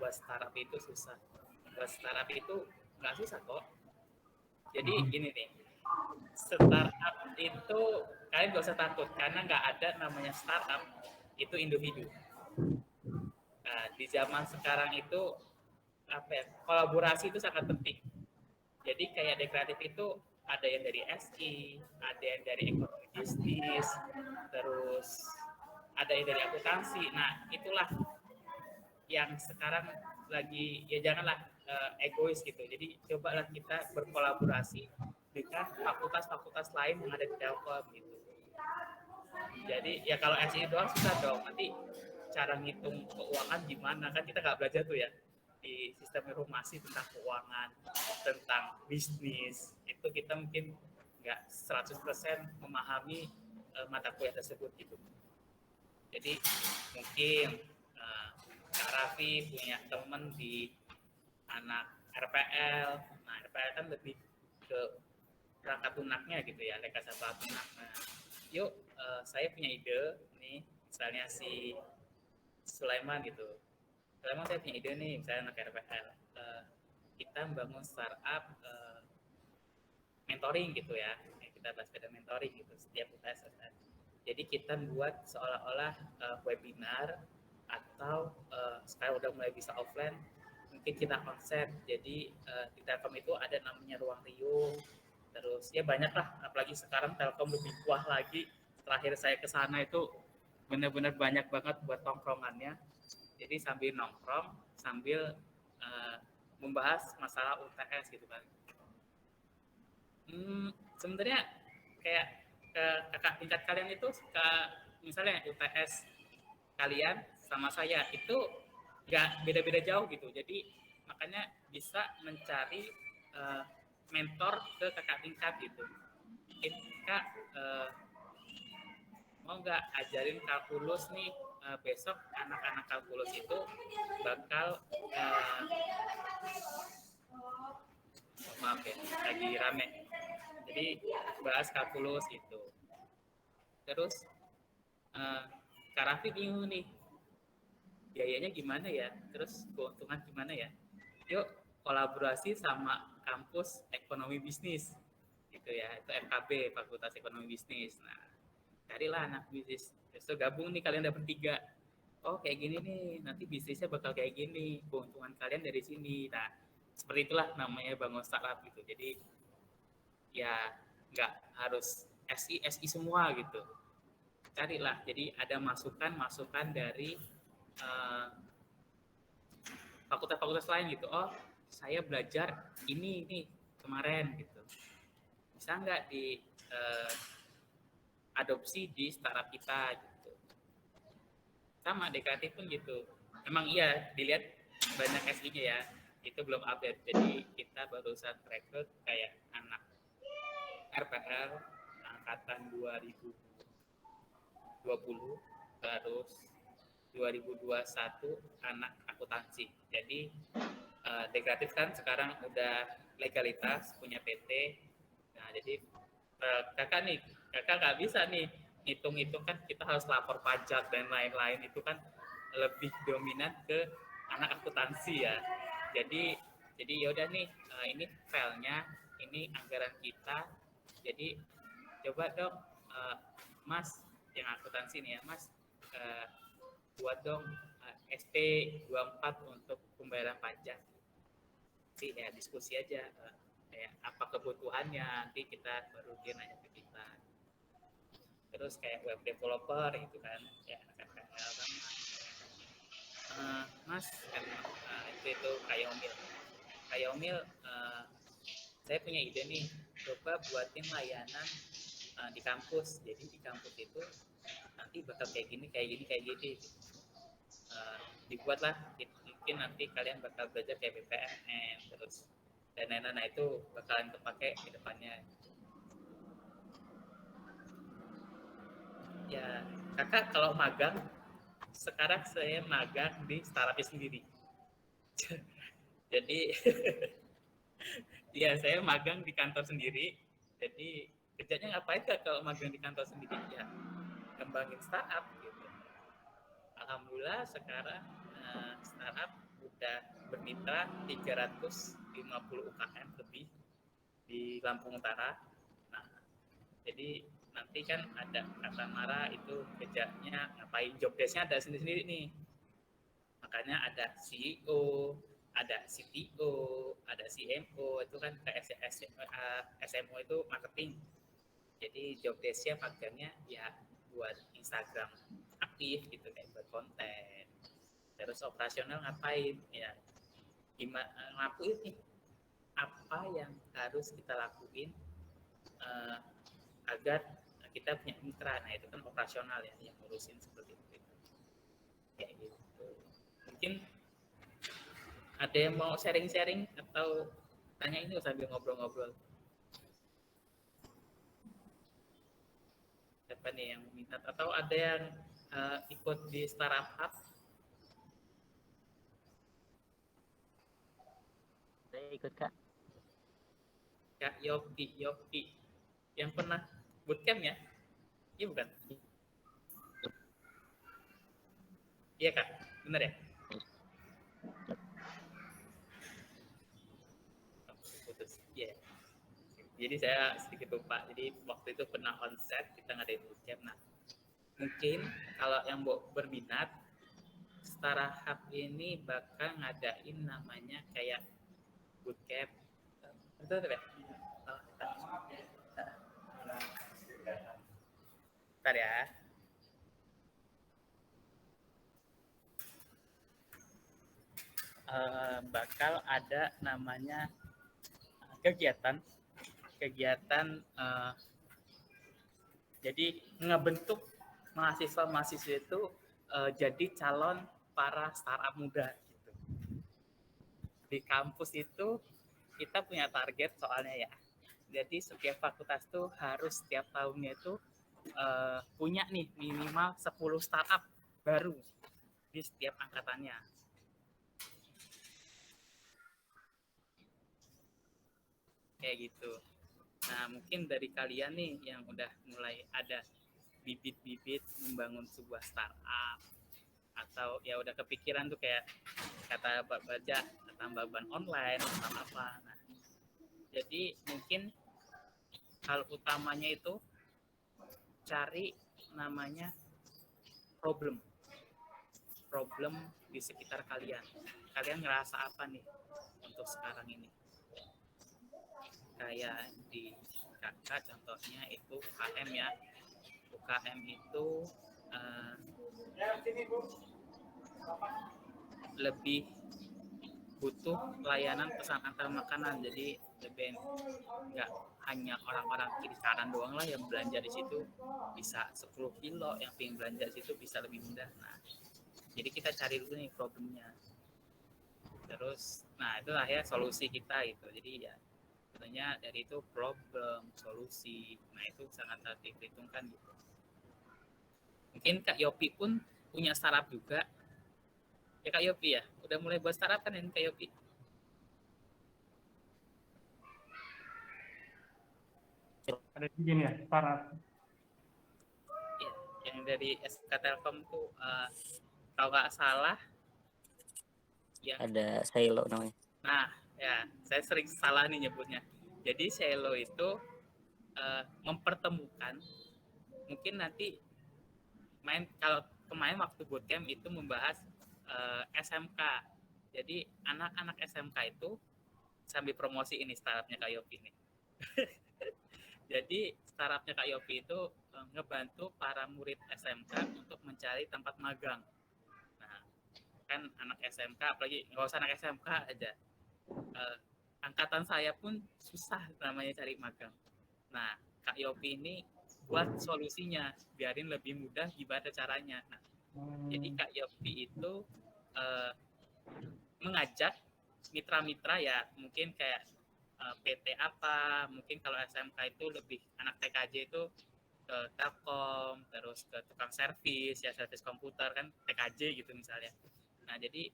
Buat startup itu susah. Buat startup itu nggak susah kok. Jadi gini nih, startup itu kalian gak usah takut karena nggak ada namanya startup itu individu. Nah, di zaman sekarang itu apa ya, kolaborasi itu sangat penting. Jadi kayak dekreatif itu ada yang dari SI, ada yang dari ekonomi bisnis, terus ada yang dari akuntansi. Nah, itulah yang sekarang lagi ya janganlah egois gitu. Jadi cobalah kita berkolaborasi dengan fakultas-fakultas lain yang ada di Telkom gitu. Jadi ya kalau SI doang susah dong. Nanti cara ngitung keuangan gimana kan kita nggak belajar tuh ya di sistem informasi tentang keuangan, tentang bisnis. Itu kita mungkin nggak 100% memahami mata kuliah tersebut gitu. Jadi mungkin Kak Raffi punya temen di anak RPL. Nah, RPL kan lebih ke perangkat lunaknya gitu ya, rekayasa perangkat lunak. Nah, yuk saya punya ide nih, misalnya si Sulaiman gitu. Sulaiman saya punya ide nih, misalnya anak RPL. Kita membangun startup mentoring gitu ya. Kita bahas pada mentoring gitu setiap UTS. Jadi kita buat seolah-olah webinar atau sekarang udah mulai bisa offline, mungkin kita konsep. Jadi di Telkom itu ada namanya ruang riuh, terus ya banyak lah, apalagi sekarang Telkom lebih kuat lagi. Terakhir saya ke sana itu benar-benar banyak banget buat tongkrongannya. Jadi sambil nongkrong, sambil membahas masalah UTS gitu kan. Sebenarnya kayak kakak tingkat kalian itu misalnya UTS kalian sama saya itu nggak beda-beda jauh gitu. Jadi makanya bisa mencari mentor ke kakak tingkat gitu. Mungkin kak mau nggak ajarin kalkulus nih, besok anak-anak kalkulus itu bakal maaf ya lagi rame. Jadi bahas kalkulus gitu. Terus Kak Raffi bingung nih, biayanya gimana ya, terus keuntungan gimana ya, yuk kolaborasi sama kampus ekonomi bisnis gitu ya, itu FKB, Fakultas Ekonomi Bisnis. Nah, carilah anak bisnis, terus gabung nih kalian dapat 3. Oh kayak gini nih, nanti bisnisnya bakal kayak gini, keuntungan kalian dari sini. Nah, seperti itulah namanya bangun startup gitu. Jadi ya nggak harus SI semua gitu, carilah. Jadi ada masukan dari fakultas-fakultas lain gitu. Oh, saya belajar ini nih kemarin gitu. Bisa nggak di adopsi di startup kita gitu. Sama dekreatif pun gitu. Emang iya dilihat banyak SI-nya ya. Itu belum update. Jadi kita barusan rekrut kayak anak RPL angkatan 2020, terus 2021 anak akuntansi. Jadi dekreatif kan sekarang udah legalitas, punya PT. Nah, jadi kakak nggak bisa nih hitung-hitung, kan kita harus lapor pajak dan lain-lain, itu kan lebih dominan ke anak akuntansi ya. Jadi yaudah nih, ini filenya, ini anggaran kita. Jadi coba dong, Mas yang akuntansi nih ya, Mas, buat dong SP 24 untuk pembayaran pajak. Sih ya diskusi aja, kayak apa kebutuhannya, nanti kita baru dia nanya ke kita. Terus kayak web developer gitu kan, ya anak kan, Mas kan, itu Kayomil, saya punya ide nih, coba buatin layanan di kampus. Jadi di kampus itu nanti bakal kayak gini. Dibuatlah, mungkin nanti kalian bakal belajar kayak BPMN terus dan lain-lain. Nah, itu bakalan kepake ke depannya. Ya, kakak kalau magang, sekarang saya magang di startupnya sendiri. Jadi ya saya magang di kantor sendiri. Jadi kerjanya ngapain kak kalau magang di kantor sendiri? Ya kembangin startup gitu. Alhamdulillah sekarang startup udah bermitra 350 UKM lebih di Lampung Utara. Nah, jadi nanti kan ada kata Mara itu kerjanya ngapain, job desk-nya ada sendiri-sendiri nih. Makanya ada CEO, ada CTO, ada CMO, itu kan ke SMO itu marketing. Jadi job desk-nya magangnya ya buat Instagram aktif gitu, kayak buat konten. Terus operasional ngapain ya, gimana ngelakuin nih apa yang harus kita lakuin agar kita punya mitra. Nah, itu kan operasional ya, yang ngurusin seperti itu kayak gitu. Mungkin ada yang mau sharing-sharing atau tanya ini sambil ngobrol-ngobrol? Siapa nih yang minat atau ada yang ikut di Startup Hub? Saya ikut kak. Kak Yopi yang pernah bootcamp ya? Iya bukan? Iya kak, benar ya? Putus. Iya. Jadi saya sedikit lupa. Jadi waktu itu pernah onset, kita ngadain bootcamp. Nah, mungkin kalau yang berminat, Startup Hub ini bakal ngadain namanya kayak bootcamp. Betul ya? Bentar ya. Bakal ada namanya kegiatan jadi ngebentuk mahasiswa itu jadi calon para startup muda gitu. Di kampus itu kita punya target soalnya ya. Jadi setiap fakultas tuh harus setiap tahunnya itu punya nih minimal 10 startup baru di setiap angkatannya. Kayak gitu. Nah, mungkin dari kalian nih yang udah mulai ada bibit-bibit membangun sebuah startup, atau ya udah kepikiran tuh kayak kata Pak Baja, tambahan online atau apa. Nah, jadi mungkin hal utamanya itu cari namanya problem di sekitar kalian. Kalian ngerasa apa nih untuk sekarang ini? Kayak di kakak contohnya itu UKM ya. UKM itu lebih butuh layanan pesan antar makanan. Jadi lebih nggak hanya orang-orang kiri kanan doang lah yang belanja di situ, bisa 10 kilo yang pengen belanja di situ bisa lebih mudah. Nah, jadi kita cari dulu nih problemnya. Terus, nah itulah ya solusi kita gitu. Jadi ya sebenarnya dari itu problem, solusi, nah itu sangat harus diperhitungkan gitu. Mungkin Kak Yopi pun punya startup juga. Ya Kak Yopi ya, udah mulai buat startup kan ini Kak Yopi? Ada izin ya, Farad. Ya, yang dari SK Telkom tuh kalau nggak salah ya. Ada silo namanya. Nah, ya saya sering salah nih nyebutnya. Jadi silo itu mempertemukan, mungkin nanti kalau kemarin waktu bootcamp itu membahas SMK. Jadi anak-anak SMK itu sambil promosi ini startupnya Kak Yopi ini. Jadi startupnya Kak Yopi itu ngebantu para murid SMK untuk mencari tempat magang. Nah, kan anak SMK, apalagi nggak usah anak SMK aja. Angkatan saya pun susah namanya cari magang. Nah, Kak Yopi ini buat solusinya, biarin lebih mudah gimana caranya. Nah, jadi Kak Yopi itu mengajak mitra-mitra ya, mungkin kayak PT apa, mungkin kalau SMK itu lebih anak TKJ itu ke Telkom, terus ke tukang servis, ya servis komputer kan TKJ gitu misalnya. Nah, jadi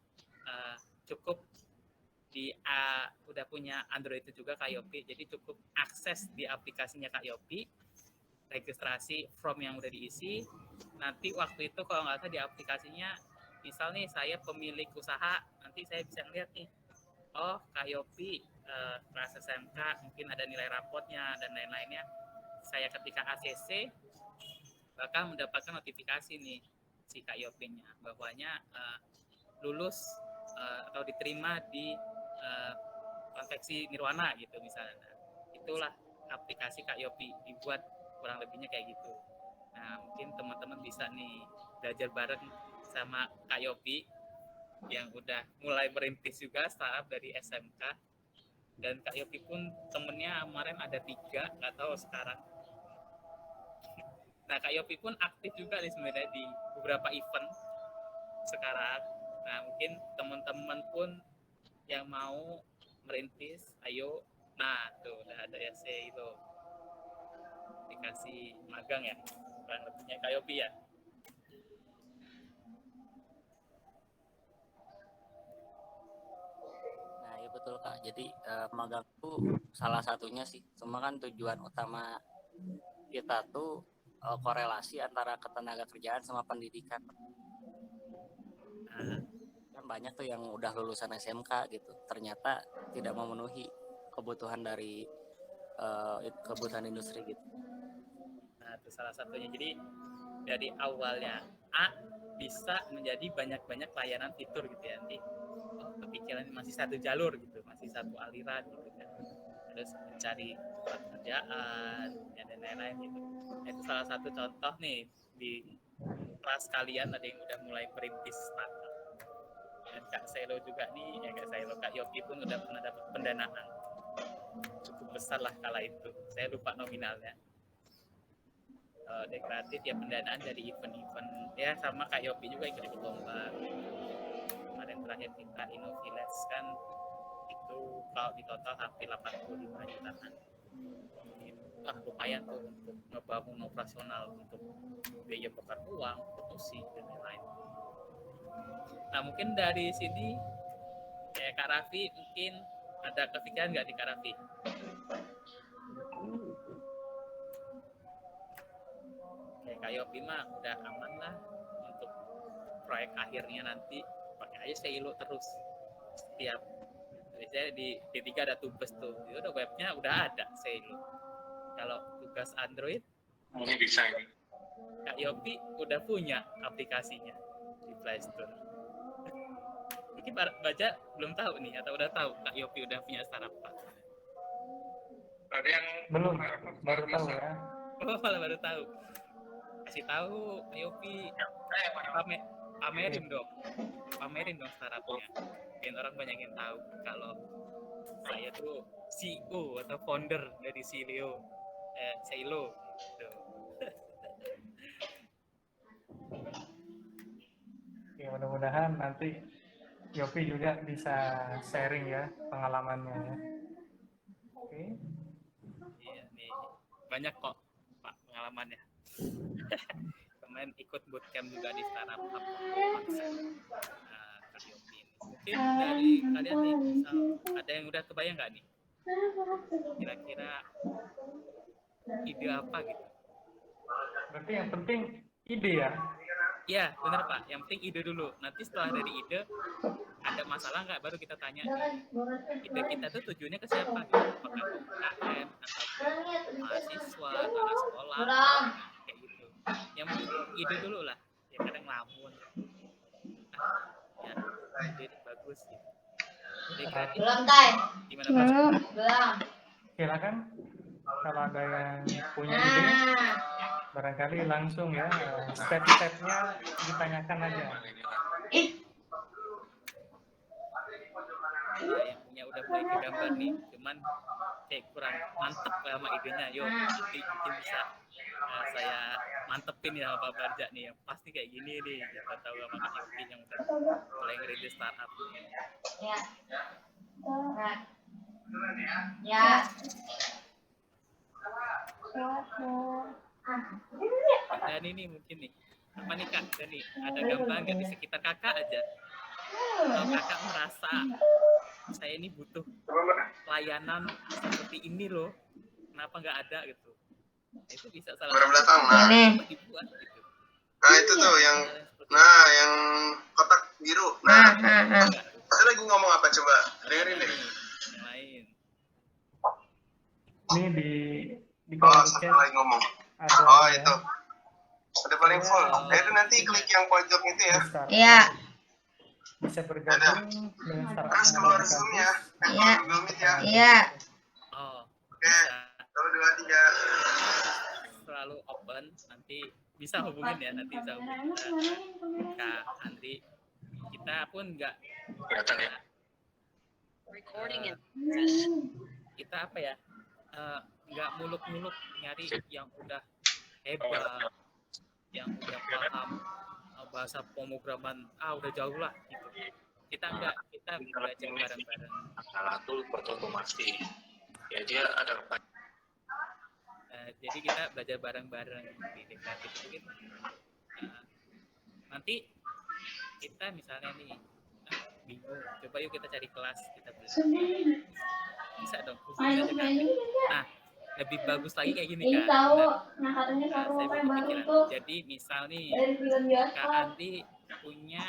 cukup udah punya Android itu juga Kak Yopi, jadi cukup akses di aplikasinya Kak Yopi, registrasi form yang udah diisi. Nanti waktu itu kalau nggak salah di aplikasinya, misal nih saya pemilik usaha, nanti saya bisa ngeliat nih, oh Kak Yopi kelas SMK mungkin ada nilai rapotnya dan lain-lainnya. Saya ketika ACC bakal mendapatkan notifikasi nih si Kak Yopinya bahwanya lulus atau diterima di konveksi Nirwana gitu misalnya. Nah, itulah aplikasi Kak Yopi dibuat kurang lebihnya kayak gitu. Nah, mungkin teman-teman bisa nih belajar bareng sama Kak Yopi yang udah mulai merintis juga startup dari SMK. Dan Kak Yopi pun temennya kemarin ada 3, nggak tahu sekarang. Nah, Kak Yopi pun aktif juga nih sebenarnya di beberapa event sekarang. Nah, mungkin teman-teman pun yang mau merintis, ayo. Nah, tuh udah ada ya itu dikasih magang ya, kurang lebihnya Kak Yopi ya. Nah, ya betul Kak. Jadi magang itu salah satunya sih. Cuma kan tujuan utama kita tuh korelasi antara ketenaga kerjaan sama pendidikan. Kan banyak tuh yang udah lulusan SMK gitu, ternyata tidak memenuhi kebutuhan dari kebutuhan industri gitu. Nah, itu salah satunya. Jadi dari awalnya A bisa menjadi banyak-banyak layanan fitur gitu ya, nanti kepikiran masih satu jalur gitu, masih satu aliran gitu kan, terus mencari pekerjaan ya, dan lain-lain gitu. Nah, itu salah satu contoh nih di kelas kalian ada yang udah mulai merintis startup. Dan Kak Selo juga nih, ya Kak Selo, Kak Yopi pun udah pernah dapat pendanaan cukup besar lah kala itu, saya lupa nominalnya. Dekoratif ya, pendanaan dari event-event ya, sama Kak Yopi juga ikut lomba. Kemarin terakhir kita Innoviles kan itu kalau di total hampir 85 jutaan. Lumayan tuh untuk ngebangun operasional, untuk biaya bakar uang, promosi dan lain-lain. Nah, mungkin dari sini Kak Raffi mungkin ada kepikiran nggak di Kak Raffi? Kak Yopi mah udah aman lah untuk proyek akhirnya, nanti pakai aja Silo terus. Setiap biasanya di D3 ada Tubes tuh, itu udah webnya udah ada Silo. Kalau tugas Android Ini bisa ini. Kak Yopi udah punya aplikasinya di Play Store. Mungkin baca belum tahu nih, atau udah tahu Kak Yopi udah punya startup Pak? Ada yang Belum, baru tahu ya. Oh, malah baru tahu. Kasih tahu Kak Yopi, pamerin dong startupnya, biar orang banyak yang tahu kalau saya tuh CEO atau founder dari Silo gitu. Ya, mudah-mudahan nanti Yopi juga bisa sharing ya pengalamannya ya. Oke. Iya nih, banyak kok Pak pengalamannya. Kemarin ikut bootcamp juga di startup konsep Kak Yopi ini. Mungkin dari kalian nih, misal ada yang udah kebayang nggak nih kira-kira ide apa gitu. Berarti yang penting ide ya. Iya, benar Pak. Yang penting ide dulu. Nanti setelah dari ide, ada masalah nggak, baru kita tanya nih. Ide kita tuh tujuannya ke siapa? Gitu. Apakah ke UKM, atau ke mahasiswa, ke anak sekolah, kayak gitu. Yang penting ide dulu lah. Ya kadang ngelamun. Ya, ide bagus gitu. Ide kreatif. Gimana Pak? Silakan kalau ada yang punya ide, barangkali langsung ya step-stepnya ditanyakan aja. Yang punya udah mulai kegambar nih, cuman kayak kurang mantep sama idenya. Yuk, nanti mungkin bisa saya mantepin ya Pak Barja nih, yang pasti kayak gini nih. Kita tahu sama Kak Yukin yang udah mulai ngerintis startup. Ya. Dan ini mungkin nih, apa nih Kak? Dan nih, ada gambar nggak di sekitar Kakak aja? Kalau Kakak merasa saya ini butuh layanan seperti ini loh, kenapa nggak ada gitu? Itu bisa salah satu belakang, dibuat gitu. Nah itu tuh yang yang kotak biru. Saya lagi ngomong apa coba? Dengerin deh. Yang lain. Ini di kolom chat lagi ngomong. ada itu. Ada paling full. Itu nanti klik yang pojok itu ya. Iya. Bisa bergabung dengan startup Terus keluar zoom-nya. Iya. Google Meet ya. Iya. Oh, Oke. 1, 2, 3. Selalu open, nanti bisa hubungin ya, nanti bisa hubungin Kak Andri. Kita pun nggak kita apa ya, nggak muluk-muluk nyari yang udah hebat, yang udah paham bahasa pemrograman, udah jauh lah gitu. Kita enggak, kita belajar bareng-bareng. Salah tuh buat otomasi. Ya dia ada Jadi kita belajar bareng-bareng di kreatif gitu. Nanti kita misalnya nih bingung, coba yuk kita cari kelas, kita belajar. Bisa dong, hubungin aja kan. Nah, lebih bagus lagi kayak gini Kak. Saya berpikiran. Jadi misal nih Kak Andi punya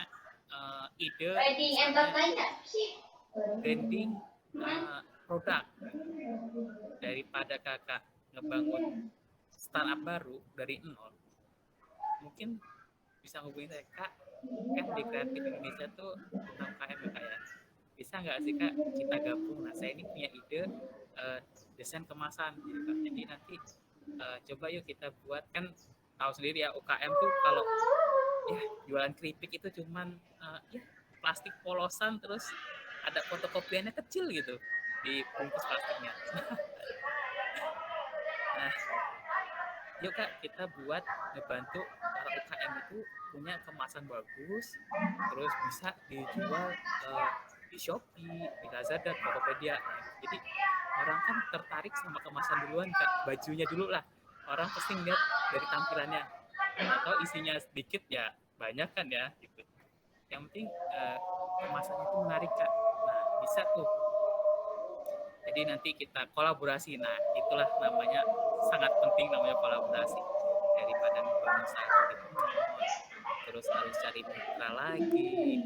ide branding produk, daripada Kakak ngebangun startup baru dari nol, mungkin bisa hubungin saya, Kak, kan di Kreatif Indonesia tuh UMKM ya Kak ya, bisa nggak sih Kak kita gabung? Nah saya ini punya ide desain kemasan gitu Kak, jadi nanti coba yuk kita buat, kan tahu sendiri ya UKM tuh kalau ya jualan keripik itu cuman ya plastik polosan, terus ada fotokopiannya kecil gitu di bungkus plastiknya. Nah, yuk Kak kita buat ngebantu para UKM itu punya kemasan bagus, terus bisa dijual di Shopee, di Lazada, Tokopedia. Jadi orang kan tertarik sama kemasan duluan Kak, bajunya dulu lah. Orang pasti lihat dari tampilannya, atau isinya sedikit ya banyak kan ya gitu. Yang penting kemasan itu menarik Kak. Nah bisa tuh. Jadi nanti kita kolaborasi. Nah itulah namanya, sangat penting namanya kolaborasi. Daripada ngebangun satu gitu, terus harus cari mitra lagi.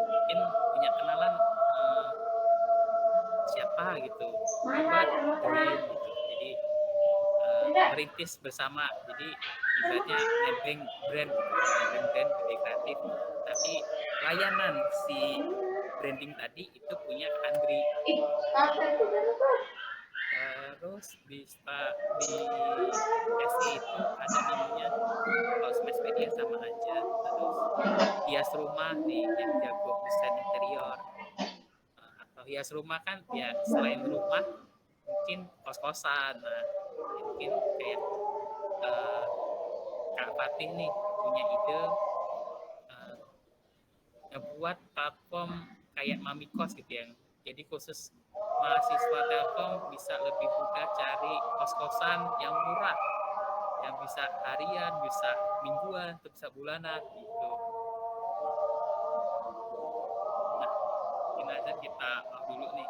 Mungkin punya kenalan siapa gitu, coba join gitu. Jadi merintis bersama. Jadi ibaratnya nebeng brand gitu, nebeng brand jadi kreatif. Tapi layanan si branding tadi itu punya Andri. Terus di SI itu ada namanya Cosmes Media sama aja. Terus hias rumah nih yang jago desain interior, atau hias rumah kan ya selain rumah mungkin kos-kosan. Nah mungkin kayak Kak Fatih nih punya ide ngebuat platform kayak Mami Kos gitu yang jadi khusus mahasiswa Telkom bisa lebih mudah cari kos-kosan yang murah, yang bisa harian, bisa mingguan, bisa bulanan gitu. Nah, ini aja kita dulu nih.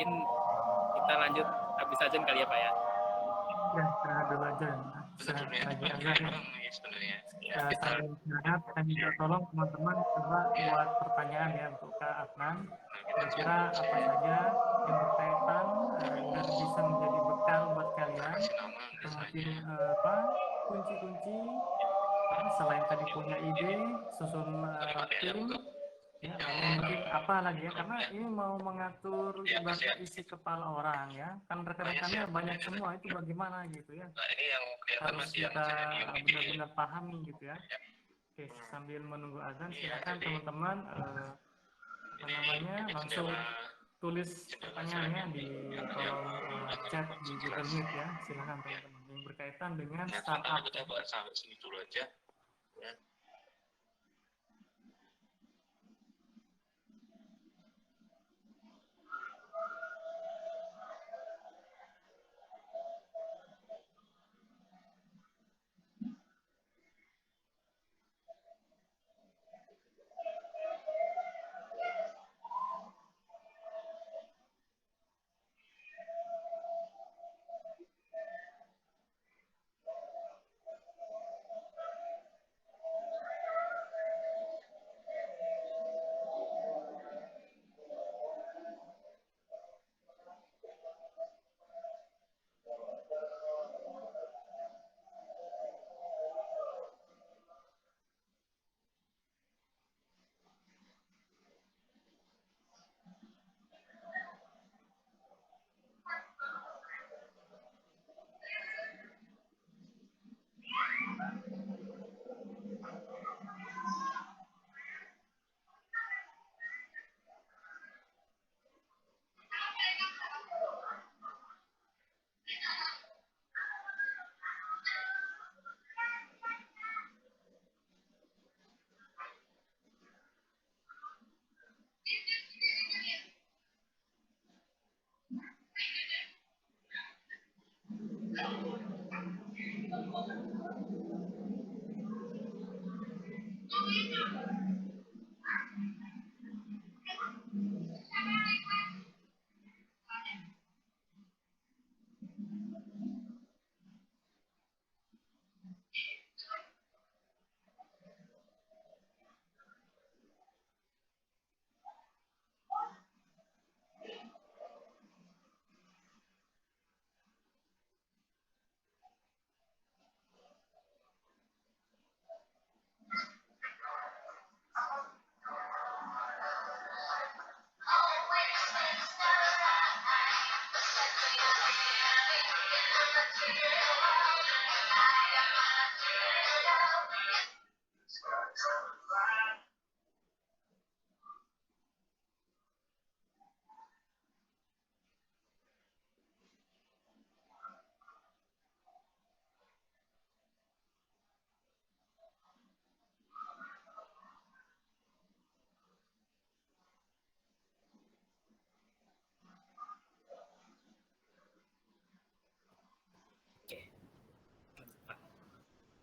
mungkin kita lanjut habis azan kali ya Pak ya. Ya, istirahat dulu aja. Istirahat lagi azan ya. Sebenarnya. Sambil istirahat, saya minta tolong teman-teman coba buat pertanyaan ya untuk Kak Adnan. Kira-kira apa saja yang berkaitan dan bisa menjadi bekal buat kalian. Atau mungkin kunci-kunci selain tadi punya ide, susun tim, ya lalu mungkin apa lagi ya, karena ini mau mengatur ibarat isi kepala orang ya, kan rekan-rekannya banyak semua, itu bagaimana gitu ya, harus kita benar-benar pahami gitu ya. Oke, sambil menunggu azan silakan teman-teman langsung tulis pertanyaannya di kolom chat di Google Meet ya, silakan teman-teman yang berkaitan dengan startup. Kita bahas sampai sini dulu aja. Ya.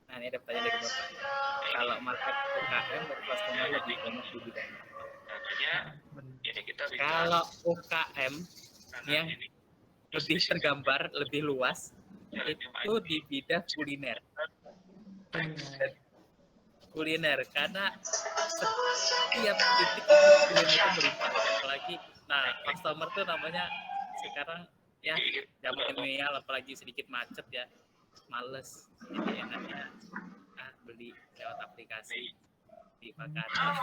Nah, ini ada pertanyaan dari Bapak. Kalau market UKM bercustomer lebih banyak di bidang apa? Ini kita Kalau UKM yang lebih tergambar, lebih luas, itu di bidang kuliner. Kuliner, karena setiap titik kuliner itu melimpah. Apalagi, nah customer tuh namanya sekarang ya zaman milenial, apalagi sedikit macet ya, males, jadi enaknya beli lewat aplikasi di makanan,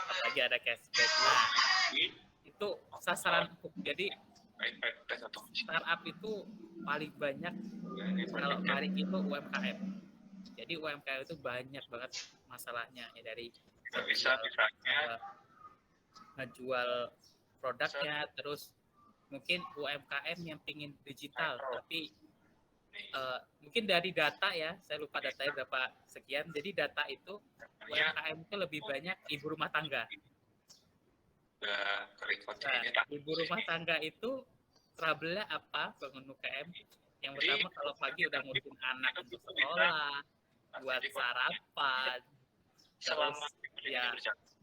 apalagi ada cashback. Nah, itu sasaran empuk. Jadi startup itu paling banyak kalau tarik itu UMKM. Jadi UMKM itu banyak banget masalahnya ya, dari ngejual produknya, terus mungkin UMKM yang pingin digital tapi mungkin dari data ya, saya lupa datanya berapa sekian. Jadi data itu UMKM itu lebih banyak ibu rumah tangga. Nah, ibu rumah tangga itu trouble-nya apa bangun UKM? Yang pertama, kalau pagi udah ngurusin anak untuk sekolah, buat sarapan, terus ya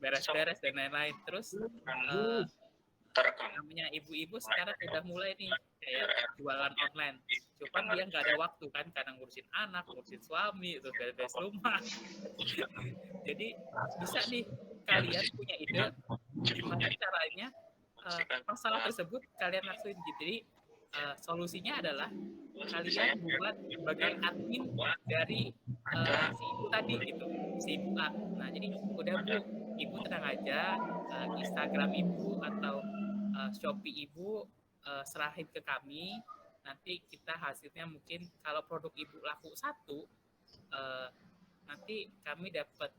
beres-beres dan lain-lain. Terus terekam. namanya ibu-ibu sekarang udah mulai nih kayak jualan online. Cuman dia nggak ada waktu kan karena ngurusin anak, ngurusin suami, terus beres rumah. Jadi bisa nih kalian punya ide gimana caranya masalah tersebut kalian lakuin gitu. Jadi solusinya adalah kalian buat sebagai admin dari si ibu tadi gitu, si ibu A. Nah jadi udah Bu, ibu tenang aja, Instagram ibu atau Shopee ibu serahin ke kami. Nanti kita hasilnya mungkin kalau produk ibu laku 1, nanti kami dapat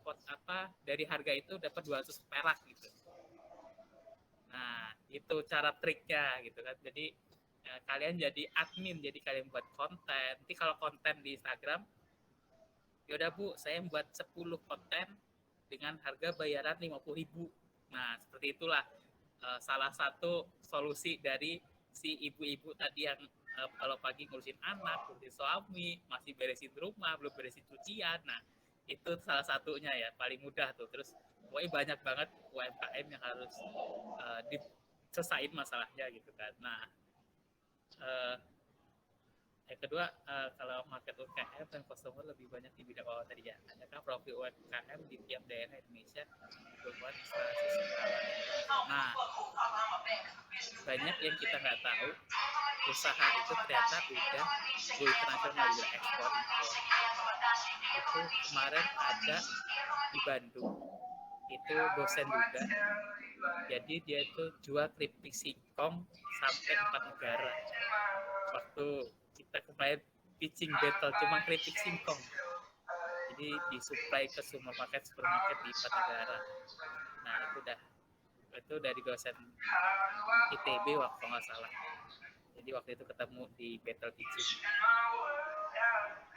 pot apa dari harga itu dapat 200 perak gitu. Nah, itu cara triknya gitu kan. Jadi kalian jadi admin, jadi kalian buat konten. Nanti kalau konten di Instagram, yaudah Bu, saya buat 10 konten dengan harga bayaran 50.000. Nah, seperti itulah salah satu solusi dari si ibu-ibu tadi yang kalau pagi ngurusin anak, ngurusin suami, masih beresin rumah, belum beresin cucian. Nah, itu salah satunya ya, paling mudah tuh. Terus pokoknya banyak banget UMKM yang harus diselesain masalahnya gitu kan. Nah, yang kedua, kalau market UMKM dan customer lebih banyak di bidang awal tadi ya. Adakah profil UMKM di tiap daerah Indonesia berbuat instalasi skala internasional? Nah, banyak yang kita nggak tahu, usaha itu ternyata udah go internasional, udah ekspor impor. Itu kemarin ada di Bandung, itu dosen juga. Jadi dia itu jual keripik singkong sampai 4 negara. Waktu kita kemarin pitching battle cuma keripik singkong. Jadi disuplai ke supermarket di 4 negara. Nah itu dari dosen ITB waktu nggak salah. Jadi waktu itu ketemu di battle pitching.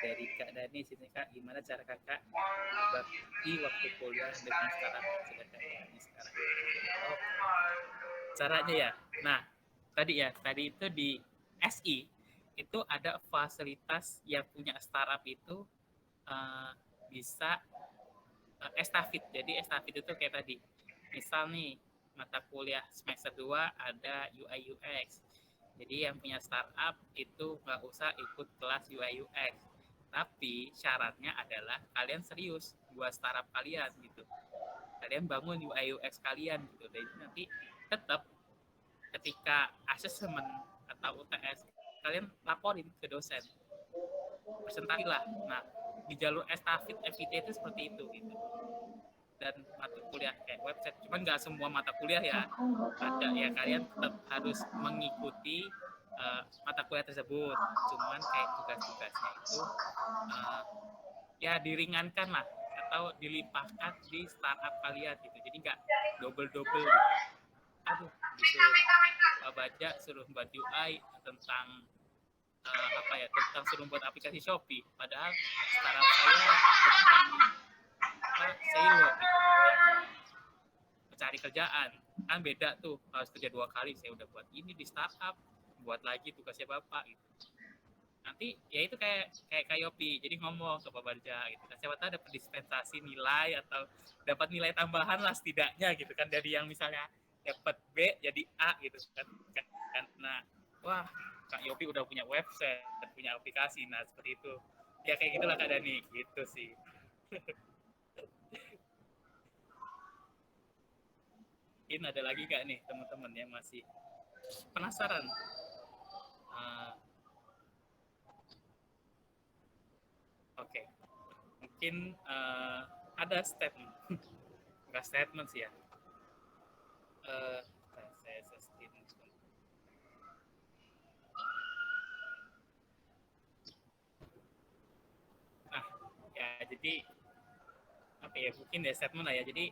Dari Kak Dani sini Kak, gimana cara Kakak berbagi waktu kuliah dengan startup yang sudah Kak Dani sekarang? Oh, caranya ya. Nah, tadi itu di SI itu ada fasilitas yang punya startup itu bisa estafet. Jadi estafet itu kayak tadi. Misal nih mata kuliah semester 2 ada UI UX. Jadi yang punya startup itu nggak usah ikut kelas UI UX. Tapi syaratnya adalah kalian serius buat startup kalian gitu. Kalian bangun UI UX kalian gitu. Jadi nanti tetap ketika asesmen atau UTS kalian laporin ke dosen. Presentasi lah. Nah, di jalur estafet FIT itu seperti itu gitu. Dan mata kuliah kayak website, cuman nggak semua mata kuliah ya. Ada ya kalian tetap harus mengikuti mata kuliah tersebut. Cuman kayak tugas-tugasnya itu ya diringankan lah atau dilimpahkan di startup kalian gitu. Jadi nggak double-double gitu. Aduh, disuruh Pak Baja suruh buat UI tentang tentang suruh buat aplikasi Shopee. Padahal startup saya tentang silo gitu, mencari kerjaan kan beda tuh, harus kerja 2 kali. Saya udah buat ini di startup, buat lagi tugasnya Bapak gitu. Nanti ya itu kayak Yopi, jadi ngomong ke Pak Barja gitu kan, siapa tahu dapat dispensasi nilai atau dapat nilai tambahan lah setidaknya gitu kan, dari yang misalnya dapat B jadi A gitu kan. Karena wah Kak Yopi udah punya website, punya aplikasi, nah seperti itu ya, kayak gitulah Kak Dani gitu sih. Mungkin ada lagi nggak nih teman-teman yang masih penasaran? Oke. Mungkin ada statement, nggak statement sih ya. Saya sustain. Nah, ya jadi apa ya? Mungkin ya statement lah ya. Jadi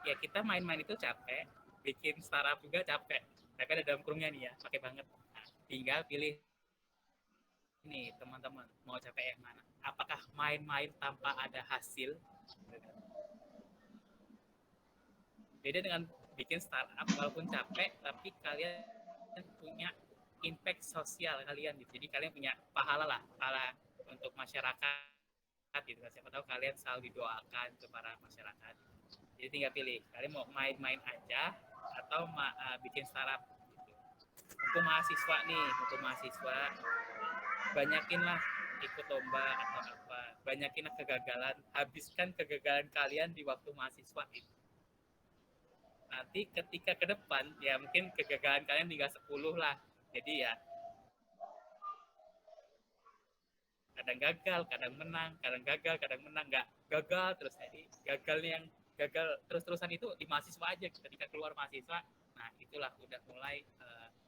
ya kita main-main itu capek, bikin startup juga capek. Tapi ada dalam kurungnya nih ya, pakai banget. Nah, tinggal pilih ini teman-teman, mau capek yang mana? Apakah main-main tanpa ada hasil? Beda dengan bikin startup, walaupun capek, tapi kalian punya impact sosial kalian gitu. Jadi kalian punya pahala untuk masyarakat gitu. Siapa tahu kalian selalu didoakan ke para masyarakat. Jadi tinggal pilih, kalian mau main-main aja atau bikin startup gitu. Untuk mahasiswa nih, banyakinlah ikut lomba atau apa, banyakinlah kegagalan, habiskan kegagalan kalian di waktu mahasiswa itu. Nanti ketika ke depan, ya mungkin kegagalan kalian tinggal 10 lah. Jadi ya kadang gagal, kadang menang, kadang gagal, kadang menang, nggak gagal terus. Jadi gagalnya yang gagal terus-terusan itu di mahasiswa aja. Ketika keluar mahasiswa, nah itulah udah mulai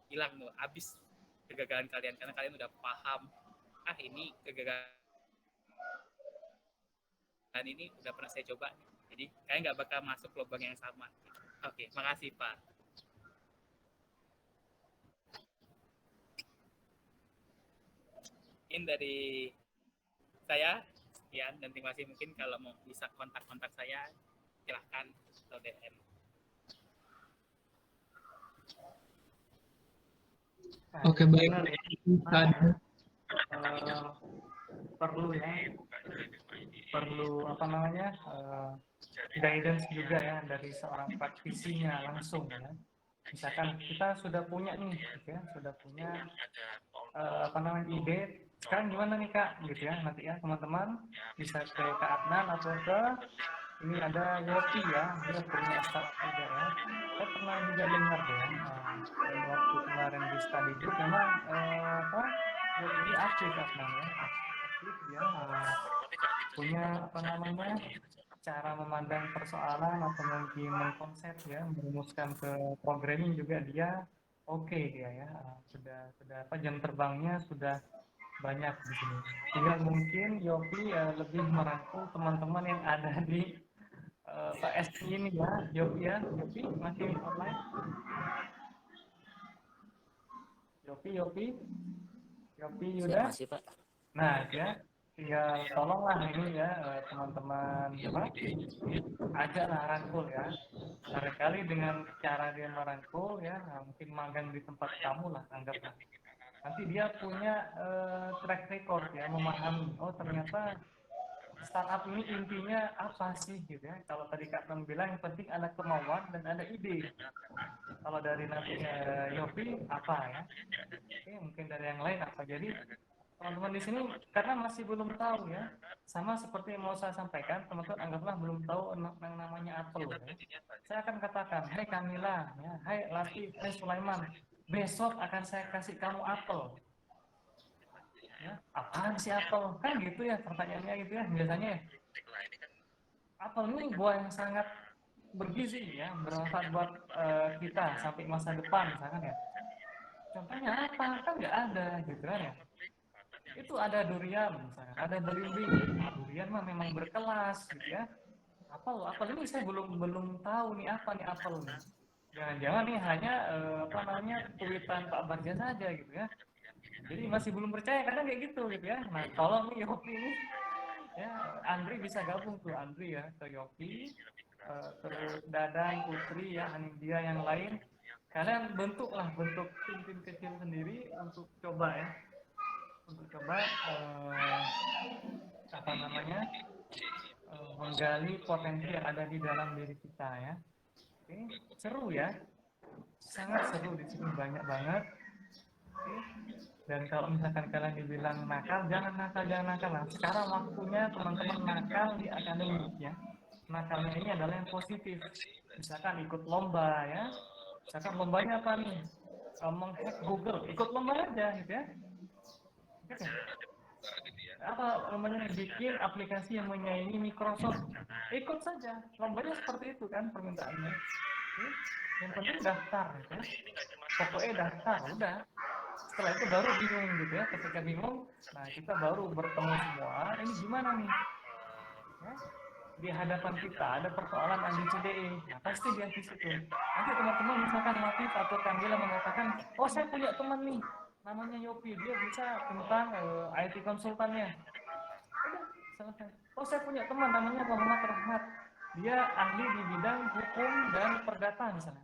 hilang tuh, habis kegagalan kalian karena kalian udah paham, ini kegagalan ini udah pernah saya coba. Jadi kalian nggak bakal masuk lubang yang sama. Oke, makasih Pak. Mungkin dari saya sekian, dan terima kasih. Mungkin kalau mau bisa kontak saya silahkan atau DM. Oke, baik. Perlu apa namanya guidance juga ya dari seorang praktisinya langsung ya. Misalkan kita sudah punya nih, gitu ya, sudah punya apa namanya ide. Sekarang gimana nih Kak, gitu ya. Nanti ya teman-teman bisa ke Kak Adnan atau ke ini ada Yopi ya, dia punya startup juga ya. Saya pernah juga dengar ya, dan waktu kemarin di study group memang Yopi aktif Adnan ya, aktif dia punya apa namanya cara memandang persoalan atau mungkin mengkonsep ya, merumuskan ke programming juga dia oke dia ya, sudah apa jam terbangnya sudah banyak di sini. Tinggal mungkin Yopi lebih merangkul teman-teman yang ada di PS ini ya, Yopi masih online. Yopi udah. Masih Pak. Nah ya, tinggal tolonglah ini ya teman-teman ajaklah rangkul ya. Barangkali dengan cara dia merangkul ya, mungkin magang di tempat kamu lah anggaplah. Nanti dia punya track record ya, memahami ternyata startup ini intinya apa sih gitu ya. Kalau tadi Kak Nam bilang yang penting ada kemauan dan ada ide. Kalau dari nanti Yopi apa ya? Oke, mungkin dari yang lain apa. Jadi teman-teman di sini karena masih belum tahu ya, sama seperti yang mau saya sampaikan, teman-teman anggaplah belum tahu yang namanya apel ya. Saya akan katakan, hai Kamila, ya, hai Latif, hai Sulaiman, besok akan saya kasih kamu apel. Ya, apaan sih apel? Kan gitu ya pertanyaannya gitu ya biasanya ya. Apel ini buah yang sangat bergizi ya, bermanfaat buat kita sampai masa depan misalkan ya. Contohnya apa? Kan nggak ada gitu kan ya. Itu ada durian misalnya, ada belimbing. Durian mah memang berkelas gitu ya. Apel ini saya belum tahu nih apa nih apel nih. Jangan-jangan nih hanya apa namanya tweetan Pak Bagja saja gitu ya. Jadi masih belum percaya kadang kayak gitu ya. Nah tolong nih Yopi ini ya, Andri bisa gabung tuh Andri ya ke Yopi, terus Dadan, Putri ya, Anindya yang lain. Kalian bentuk tim kecil sendiri untuk coba ya, apa namanya menggali potensi yang ada di dalam diri kita ya. Oke, seru ya, sangat seru di sini banyak banget. Oke. Dan kalau misalkan kalian dibilang nakal, jangan nakal. Nah, sekarang waktunya teman-teman nakal di akademik ya. Nakalnya ini adalah yang positif. Misalkan ikut lomba ya. Misalkan lombanya apa nih? Menghack Google, ikut lomba aja gitu ya. Oke. Apa namanya, bikin aplikasi yang menyaingi Microsoft, ikut saja. Lombanya seperti itu kan permintaannya. Oke. Yang penting daftar gitu ya. Pokoknya daftar, udah. Setelah itu baru bingung gitu ya. Ketika bingung, nah kita baru bertemu semua. Ini gimana nih? Ya, di hadapan kita ada persoalan ABCDE. Nah, pasti di situ. Nanti teman-teman misalkan Latif atau Kamila mengatakan, oh saya punya teman nih, namanya Yopi, dia bisa tentang IT konsultannya. Udah, selesai. Oh saya punya teman namanya Muhammad Rahmat, dia ahli di bidang hukum dan perdata misalnya.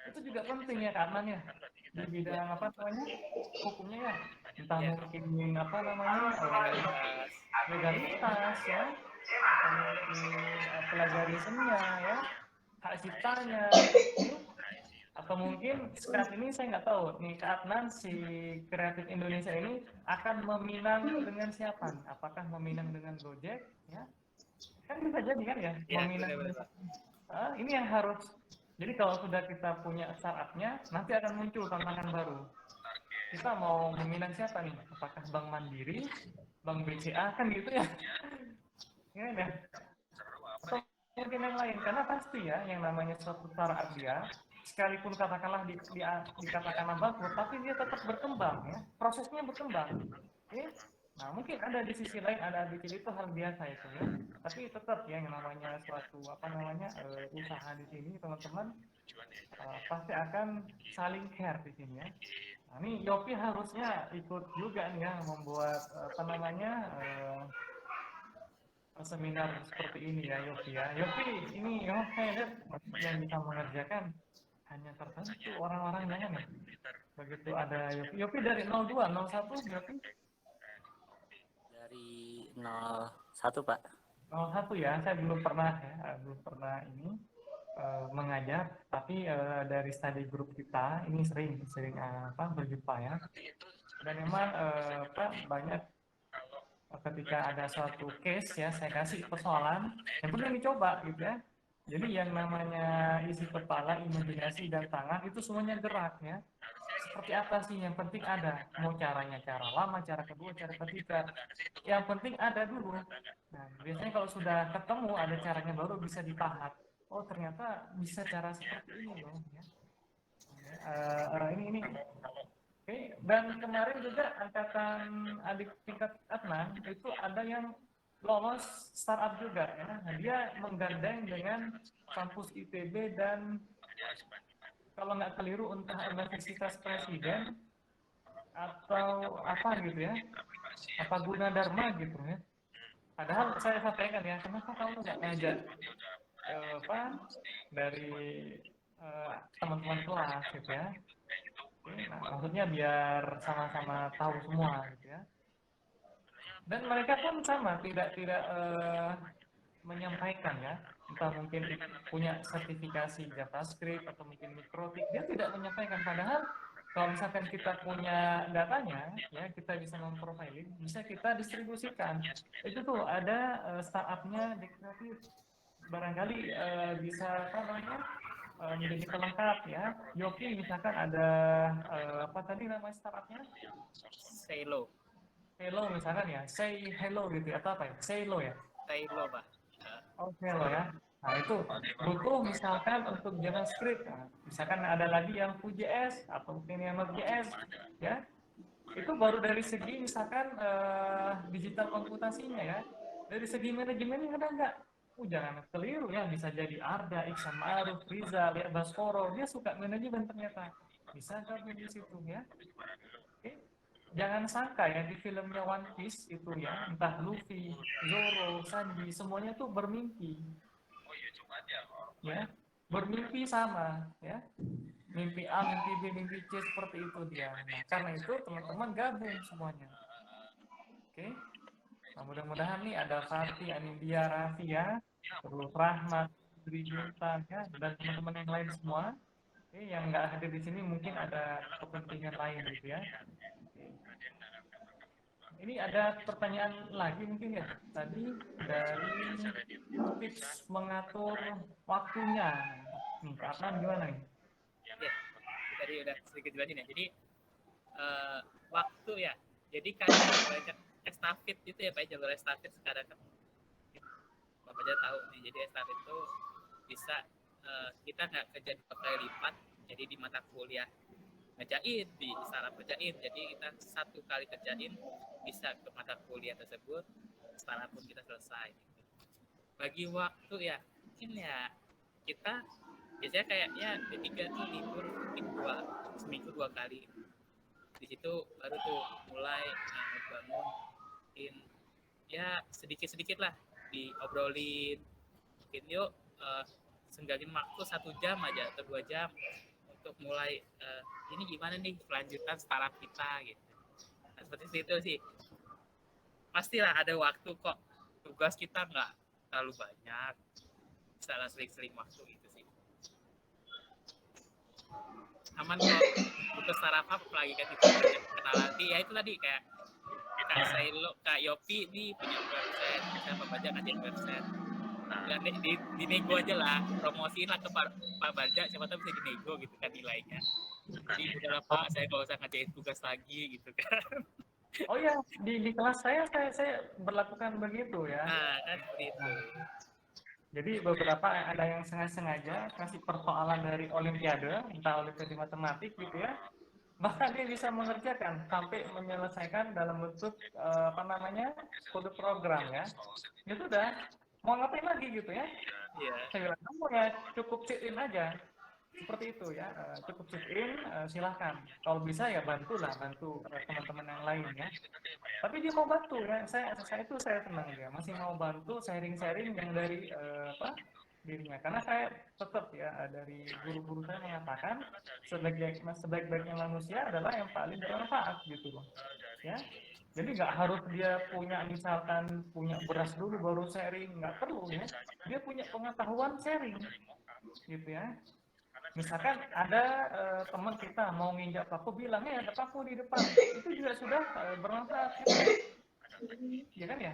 Itu juga penting ya Kak Adnan ya, di bidang apa namanya hukumnya ya, entah mungkin apa namanya legalitas ya, atau mungkin plagiarismenya ya, hak ciptanya, atau mungkin saat ini saya nggak tahu nih Kak Adnan, si Kreatif Indonesia ini akan meminang dengan siapa? Apakah meminang dengan Gojek? Ya, kan bisa jadi kan ya, meminang. Ini yang harus. Jadi kalau sudah kita punya startupnya, nanti akan muncul tantangan baru. Kita mau meminang siapa nih? Apakah Bank Mandiri, Bank BCA, kan gitu ya? Ya, atau mungkin yang lain, karena pasti ya yang namanya suatu startup dia, sekalipun katakanlah dikatakan bangkrut, tapi dia tetap berkembang ya, prosesnya berkembang. Oke? Nah mungkin ada di sisi lain ada dikit itu hal biasa itu ya, tapi tetap ya yang namanya suatu usaha di sini teman-teman pasti akan saling care di sini ya. Nah ini Yopi harusnya ikut juga nih ya membuat seminar seperti ini ya Yopi ya. Yopi ini saya lihat yang bisa mengerjakan hanya tertentu orang-orang jangan ya. Begitu ada Yopi dari 02, 01 Yopi? Dari 01 Pak. 01 ya, saya belum pernah ini mengajar, tapi dari study group kita ini sering berjumpa ya. Dan memang banyak ketika ada suatu case ya, saya kasih persoalan yang perlu dicoba gitu ya. Jadi yang namanya isi kepala, imajinasi dan tangan itu semuanya gerak ya. Seperti apa sih yang penting ada, mau caranya cara lama, cara kedua, cara ketiga, yang penting ada dulu. Nah biasanya kalau sudah ketemu ada caranya baru bisa dipaham. Oh ternyata bisa cara seperti ini loh ya. Ini oke. Dan kemarin juga angkatan adik tingkat Adnan itu ada yang lolos startup juga ya. Nah, dia menggandeng dengan kampus ITB dan kalau nggak keliru entah Universitas Presiden atau apa gitu ya, apa Gunadarma gitu ya. Padahal saya sampaikan ya, kenapa kamu nggak ngajak dari teman-teman kelas gitu ya. Nah, maksudnya biar sama-sama tahu semua gitu ya. Dan mereka pun sama tidak menyampaikan ya, entah mungkin punya sertifikasi JavaScript atau mungkin mikrotik, dia tidak menyampaikan. Padahal kalau misalkan kita punya datanya ya, kita bisa memprofiling, bisa kita distribusikan. Itu tuh ada startupnya di Kreatif, barangkali bisa menjadi pelengkap ya. Yopi misalkan ada apa tadi nama startupnya? Saylo. Hello misalkan ya, say hello gitu atau apa ya? Saylo ya? Saylo Pak. Oh hello ya. Nah itu butuh misalkan untuk JavaScript, nah, misalkan ada lagi yang Vue.js atau mungkin yang Node.js ya. Itu baru dari segi misalkan digital komputasinya ya. Dari segi manajemennya ada nggak? Jangan keliru ya, bisa jadi Arda, Iksan Ma'ruf, Rizal, ya, Baskoro, dia suka manajemen ternyata. Bisa gabung di situ ya. Oke. Jangan sangka ya di filmnya One Piece itu ya, entah Luffy, Zoro, Sanji, semuanya tuh bermimpi. Ya, bermimpi sama ya. Mimpi A, mimpi B, mimpi C seperti itu dia. Nah, karena itu teman-teman gabung semuanya. Oke. Nah, mudah-mudahan nih ada Fatih, Anindya, Raffi ya, terus Rahmat, Dri Juntan ya, dan teman-teman yang lain semua. Oke, yang nggak hadir di sini mungkin ada kepentingan lain gitu ya. Ini ada pertanyaan lagi mungkin ya, tadi dari tips mengatur waktunya. Nih, Kak Adnan gimana nih? Ya, tadi udah sedikit jelasin ya. Jadi waktu ya. Jadi kayak banyak estafet gitu ya Pak, jalur estafet sekarang kan. Bapak aja tahu nih. Jadi estafet itu bisa kita nggak kerja 2 kali lipat. Jadi di mata kuliah ngerjain, di startup ngerjain. Jadi kita 1 kali kerjain bisa ke mata kuliah tersebut, startup pun kita selesai. Bagi waktu ya, mungkin ya kita biasanya kayaknya D3 tuh libur mungkin seminggu 2 kali. Di situ baru tuh mulai bangun ya sedikit-sedikit lah diobrolin. Mungkin yuk senggatin waktu 1 jam aja atau 2 jam untuk mulai ini gimana nih kelanjutan startup kita gitu. Nah, seperti itu sih. Pastilah ada waktu kok tugas kita nggak terlalu banyak, salah seling-seling waktu itu sih. Aman kok untuk startup apalagi kan itu kenal nanti ya itu tadi kayak Kak Sailo, Kak Yopi ini punya website, saya pembaca kasih website. Dan di nego aja lah, promosiin lah ke Pak Baja, siapa tahu bisa dinego gitu kan nilainya. Jadi udah Pak, saya nggak usah ngerjain tugas lagi gitu kan. Oh ya, di kelas saya berlakukan begitu ya. Nah, kan seperti itu. Jadi beberapa ada yang sengaja kasih persoalan dari Olimpiade, entah Olimpiade matematik gitu ya. Bahkan dia bisa mengerjakan sampai menyelesaikan dalam bentuk kode program ya. Itu udah mau ngapain lagi gitu ya? Iya. Saya bilang kamu ya cukup sit in aja. Seperti itu ya, cukup sit in, silahkan. Kalau bisa ya bantu teman-teman yang lain ya. Tapi dia mau bantu ya, saya senang dia masih mau bantu sharing-sharing yang dari dirinya. Karena saya tetap ya dari guru-guru saya mengatakan sebaik-baiknya manusia adalah yang paling bermanfaat gitu loh. Ya. Jadi nggak harus dia misalkan punya beras dulu baru sharing, nggak perlu ya. Dia punya pengetahuan sharing gitu ya. Misalkan ada teman kita mau nginjak paku, bilang ya ada paku di depan, itu juga sudah bermanfaat ya kan ya.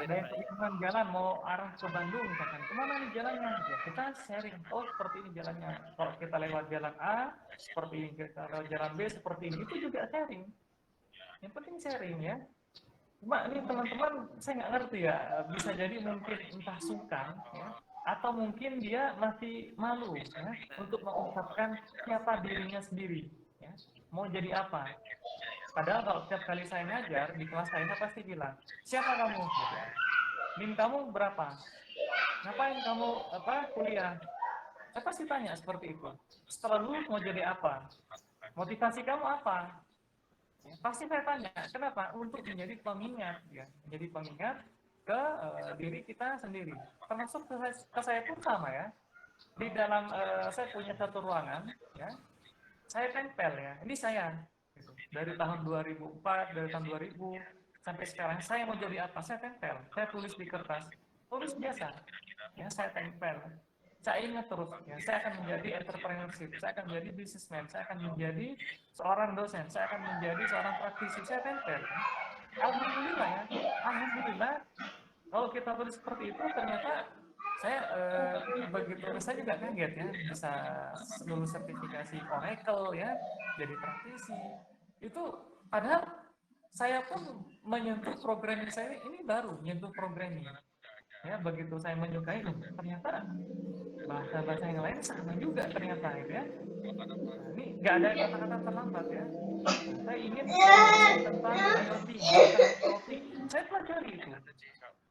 Ada yang perjalanan jalan mau arah ke Bandung misalkan, kemana nih jalannya ya, kita sharing, oh seperti ini jalannya, kalau kita lewat jalan A seperti ini, kita lewat jalan B seperti ini, itu juga sharing. Yang penting sharing ya. Cuma ini teman-teman saya nggak ngerti ya, bisa jadi mungkin entah sungkan ya, atau mungkin dia masih malu ya, untuk mengungkapkan siapa dirinya sendiri ya, mau jadi apa. Padahal kalau setiap kali saya ngajar di kelas saya pasti bilang, siapa kamu gitu. NIM kamu berapa, ngapain kamu kuliah, saya pasti tanya seperti itu. Setelah lulus mau jadi apa, motivasi kamu apa ya, pasti saya tanya. Kenapa? Untuk menjadi pengingat ya, menjadi pengingat ke diri kita sendiri, termasuk ke saya pun sama ya. Di dalam saya punya satu ruangan ya, saya tempel ya, ini saya gitu. Dari tahun 2004, dari tahun 2000 sampai sekarang, saya mau jadi apa saya tempel, saya tulis di kertas, tulis biasa ya, saya tempel, saya ingat terus ya, saya akan menjadi entrepreneurship, saya akan menjadi businessman, saya akan menjadi seorang dosen, saya akan menjadi seorang praktisi, saya tempel. Alhamdulillah ya, alhamdulillah kalau kita tulis seperti itu ternyata saya begitu saya juga kaget ya, bisa lulus sertifikasi Oracle ya, jadi praktisi itu. Padahal saya pun menyentuh programming, saya ini baru menyentuh programming ya. Begitu saya menyukai, ternyata bahasa-bahasa yang lain sama juga ternyata ya. Nah, ini nggak ada kata-kata terlambat ya. Saya ingin tentang IoT, saya pelajari itu.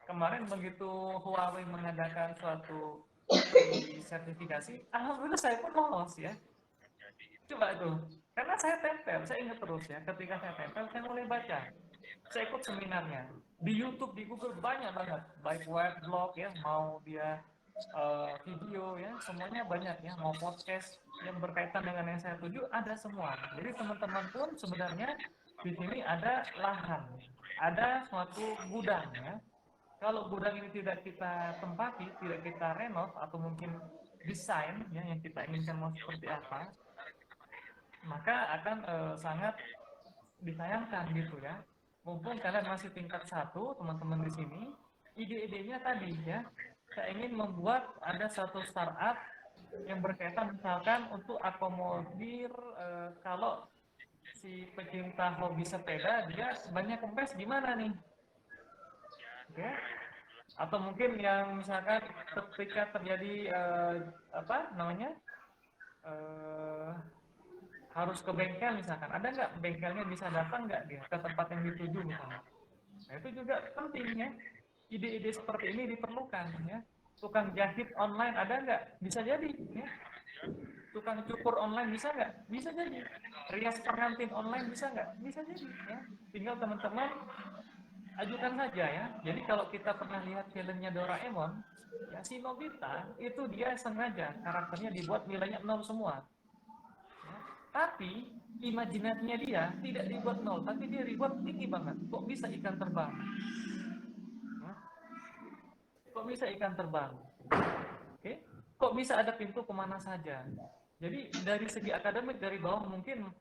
Kemarin begitu Huawei mengadakan suatu sertifikasi, alhamdulillah saya pun lolos ya. Coba itu, karena saya tempel, saya ingat terus ya. Ketika saya tempel, saya mulai baca, saya ikut seminarnya di YouTube, di Google, banyak banget, baik web, blog ya, mau dia video ya, semuanya banyak ya, mau podcast yang berkaitan dengan yang saya tuju ada semua. Jadi teman-teman pun sebenarnya di sini ada lahan, ada suatu gudang ya. Kalau gudang ini tidak kita tempati, tidak kita renov atau mungkin desain ya, yang kita inginkan mau seperti apa, maka akan sangat disayangkan gitu ya. Mumpung kalian masih tingkat 1, teman-teman di sini, ide-idenya tadi ya, saya ingin membuat ada satu startup yang berkaitan misalkan untuk akomodir kalau si pecinta hobi sepeda dia banyak kempes gimana nih. Oke. Atau mungkin yang misalkan ketika terjadi harus ke bengkel misalkan, ada nggak bengkelnya, bisa datang nggak dia ke tempat yang dituju misalnya. Nah itu juga penting ya, ide-ide seperti ini diperlukan ya. Tukang jahit online ada nggak, bisa jadi ya. Tukang cukur online bisa nggak, bisa jadi. Rias pengantin online bisa nggak, bisa jadi ya. Tinggal teman-teman ajukan saja ya. Jadi kalau kita pernah lihat filmnya Doraemon ya, si Nobita itu dia sengaja karakternya dibuat nilainya 0 semua. Tapi imajinasinya dia tidak dibuat 0, tapi dia dibuat tinggi banget. Kok bisa ikan terbang? Kok bisa ikan terbang? Oke, kok bisa ada pintu kemana saja? Jadi dari segi akademik dari bawah mungkin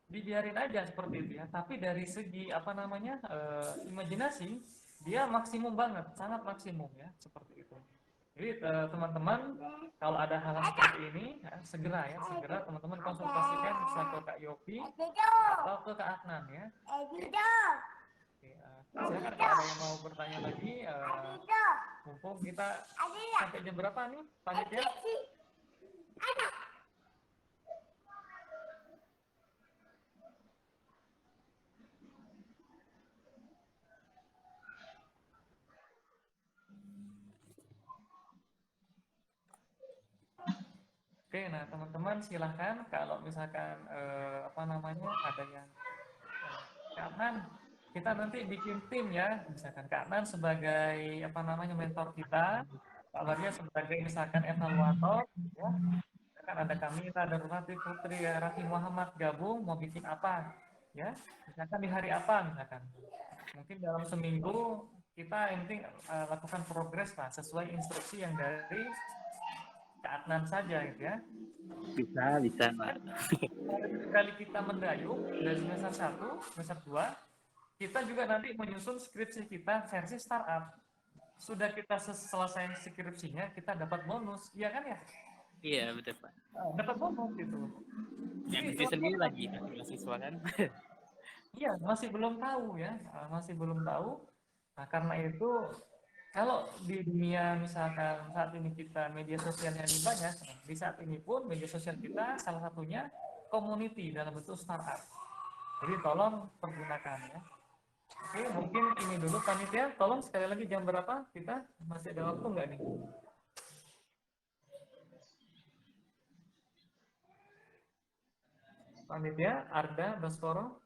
dibiarin aja seperti itu ya. Tapi dari segi apa namanya imajinasi dia maksimum banget, sangat maksimum ya seperti itu. Jadi teman-teman kalau ada hal seperti ini ya, segera teman-teman konsultasikan bisa ke Kak Yopi atau ke Kak Adnan ya. Oke, silakan kalau ada yang mau bertanya lagi, mumpung kita sampai jam berapa nih panitia? Oke, nah teman-teman silahkan kalau misalkan apa namanya ada yang Kak Nan, kita nanti bikin tim ya, misalkan Kak Nan sebagai apa namanya mentor kita, Pak Maria sebagai misalkan evaluator, ya, kan ada kami, ada Rati Putri, Raffi Muhammad gabung mau bikin apa, ya, misalkan di hari apa, misalkan, mungkin dalam seminggu kita yang penting lakukan progres lah sesuai instruksi yang dari Kak Adnan saja gitu ya. Bisa, Mbak. Kali kita mendayung dari semester 1, semester 2, kita juga nanti menyusun skripsi kita versi startup. Sudah kita selesai skripsinya, kita dapat bonus, iya kan ya? Iya, betul Pak. Dapat bonus gitu. Yang mesti sendiri lagi mahasiswa kan? Iya, masih belum tahu ya, masih belum tahu. Nah, karena itu kalau di dunia misalkan saat ini kita media sosialnya ini banyak, di saat ini pun media sosial kita salah satunya community dalam bentuk startup. Jadi tolong pergunakan ya. Oke, mungkin ini dulu panitia. Tolong sekali lagi jam berapa kita masih ada waktu nggak nih? Panitia, Arda, Baskoro,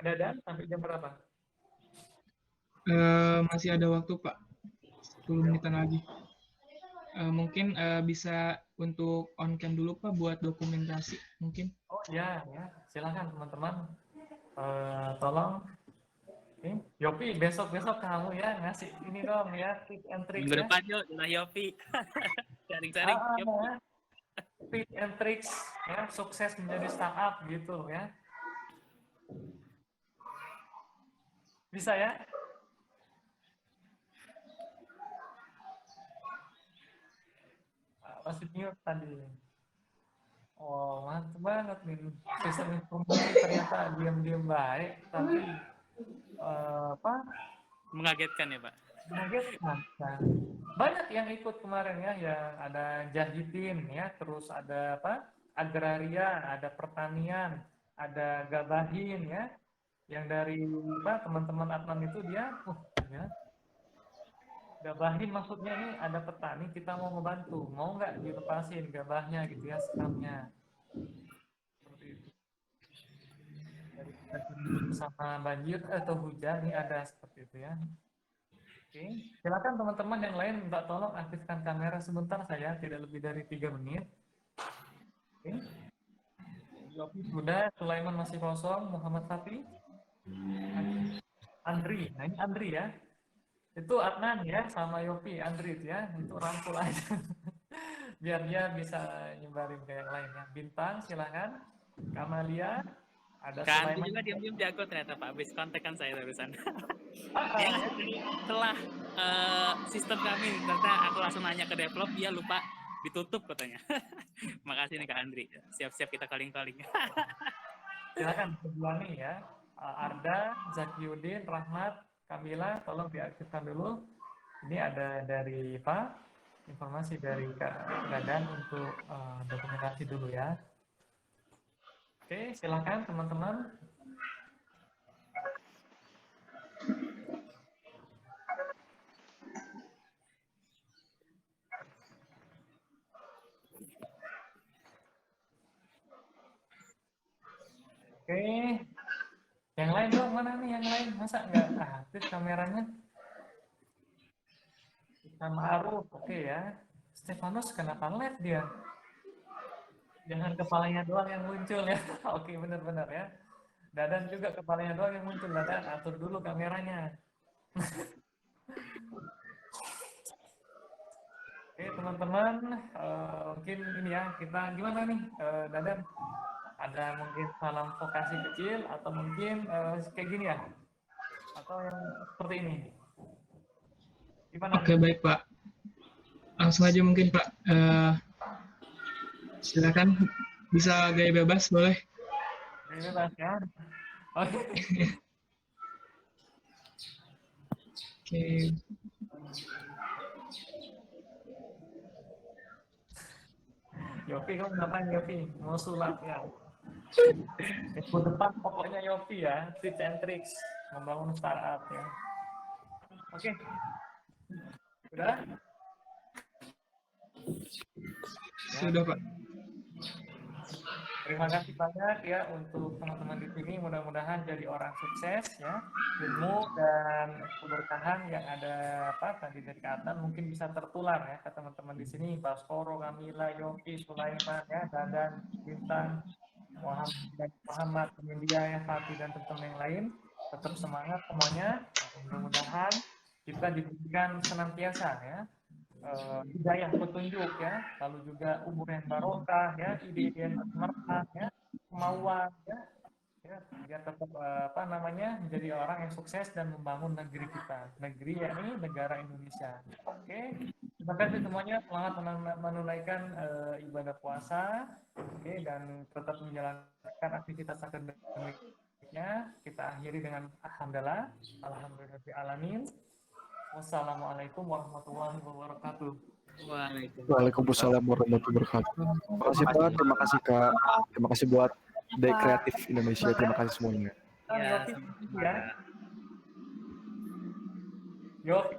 ada dan sampai jam berapa? Masih ada waktu, Pak. 10 menitan lagi. Mungkin bisa untuk on cam dulu, Pak, buat dokumentasi mungkin. Oh ya, ya. Silakan teman-teman. Tolong. Yopi, besok kamu ya ngasih ini dong ya, tips and tricks Minggu ya. depan yuk, lah Yopi. Sharing-sharing. Tips and tricks ya, sukses menjadi startup gitu ya. Bisa ya? Masih mute tadi. Oh, mantap banget nih. Sistem informasi ternyata diam-diam baik, tapi apa? Mengagetkan ya, Pak? Mengagetkan. Nah, banyak yang ikut kemarin ya, yang ada Jahidin ya, terus ada apa? Agraria, ada pertanian, ada Gabahin ya. Yang dari apa? Teman-teman Adnan itu dia, ya. Gabahin maksudnya ini ada petani kita mau membantu, mau nggak dilepasin gabahnya gitu ya, sekamnya seperti itu. Dari sama banjir atau hujan ini ada seperti itu ya. Oke, silakan teman-teman yang lain minta tolong aktifkan kamera sebentar, saya tidak lebih dari 3 menit. Oke. Yopi sudah, Sulaiman masih kosong, Muhammad Fatih, Andri, nah ini Andri ya. Itu Adnan ya sama Yopi, Andri ya, untuk rangkul aja biar dia bisa nyebarin ke yang lain ya. Bintang silakan, Kamalia, ada Kan Sulaiman juga diam-diam jago ternyata Pak, habis kontekan saya barusan. Ya, setelah sistem kami ternyata aku langsung nanya ke develop, dia lupa ditutup katanya. Makasih nih Kak Andri, siap-siap kita calling-calling. Silakan sebelah nih ya, Arda, Zakiuddin, Rahmat, Kamila, tolong diaktifkan dulu. Ini ada dari Pak, informasi dari Kak Dadan untuk dokumentasi dulu ya. Oke, silakan teman-teman. Oke, yang lain dong, mana nih yang lain? Masa nggak aktif kameranya? Sama Aruf, oke ya. Stefanus kenapa live dia? Jangan kepalanya doang yang muncul ya. Oke, benar-benar ya. Dadan juga kepalanya doang yang muncul. Dadan, atur dulu kameranya. Oke teman-teman, mungkin ini ya kita gimana nih, Dadan? Ada mungkin salam vokasi kecil atau mungkin kayak gini ya? Atau yang seperti ini? Gimana? Oke, baik Pak. Langsung aja mungkin Pak. Silakan, bisa gaya bebas boleh. Ini bebas ya. Oke. Oke. Yopi, kamu ngapain Yopi? Mau sulap ya? Minggu depan pokoknya Yopi ya, tips and tricks membangun startup ya. Oke. Udah? Sudah Pak. Terima kasih banyak ya untuk teman-teman di sini. Mudah-mudahan jadi orang sukses ya. Ilmu dan keberkahan yang ada tadi dari Katan mungkin bisa tertular ya ke teman-teman di sini. Baskoro, Kamila, Yopi, Sulaiman ya, Dadan, Bintang, Muhammad, India ya, Fatih dan teman-teman yang lain. Tetap semangat semuanya. Mudah-mudahan kita diberikan senantiasa ya hidayah petunjuk ya, lalu juga umur yang barokah ya, ide yang cemerlang ya, kemauan ya, biar tetap menjadi orang yang sukses dan membangun negeri kita, negeri yakni negara Indonesia. Oke, terima kasih semuanya, semangat menunaikan ibadah puasa, oke, dan tetap menjalankan aktivitas akademiknya. Kita akhiri dengan alhamdulillah, alhamdulillahirobbilalamin. Wassalamualaikum warahmatullahi wabarakatuh. Waalaikumsalam warahmatullahi wabarakatuh. Terima kasih Pak, terima kasih Kak, terima kasih buat Day Kreatif Indonesia, terima kasih semuanya. Yopi ya. Yopi.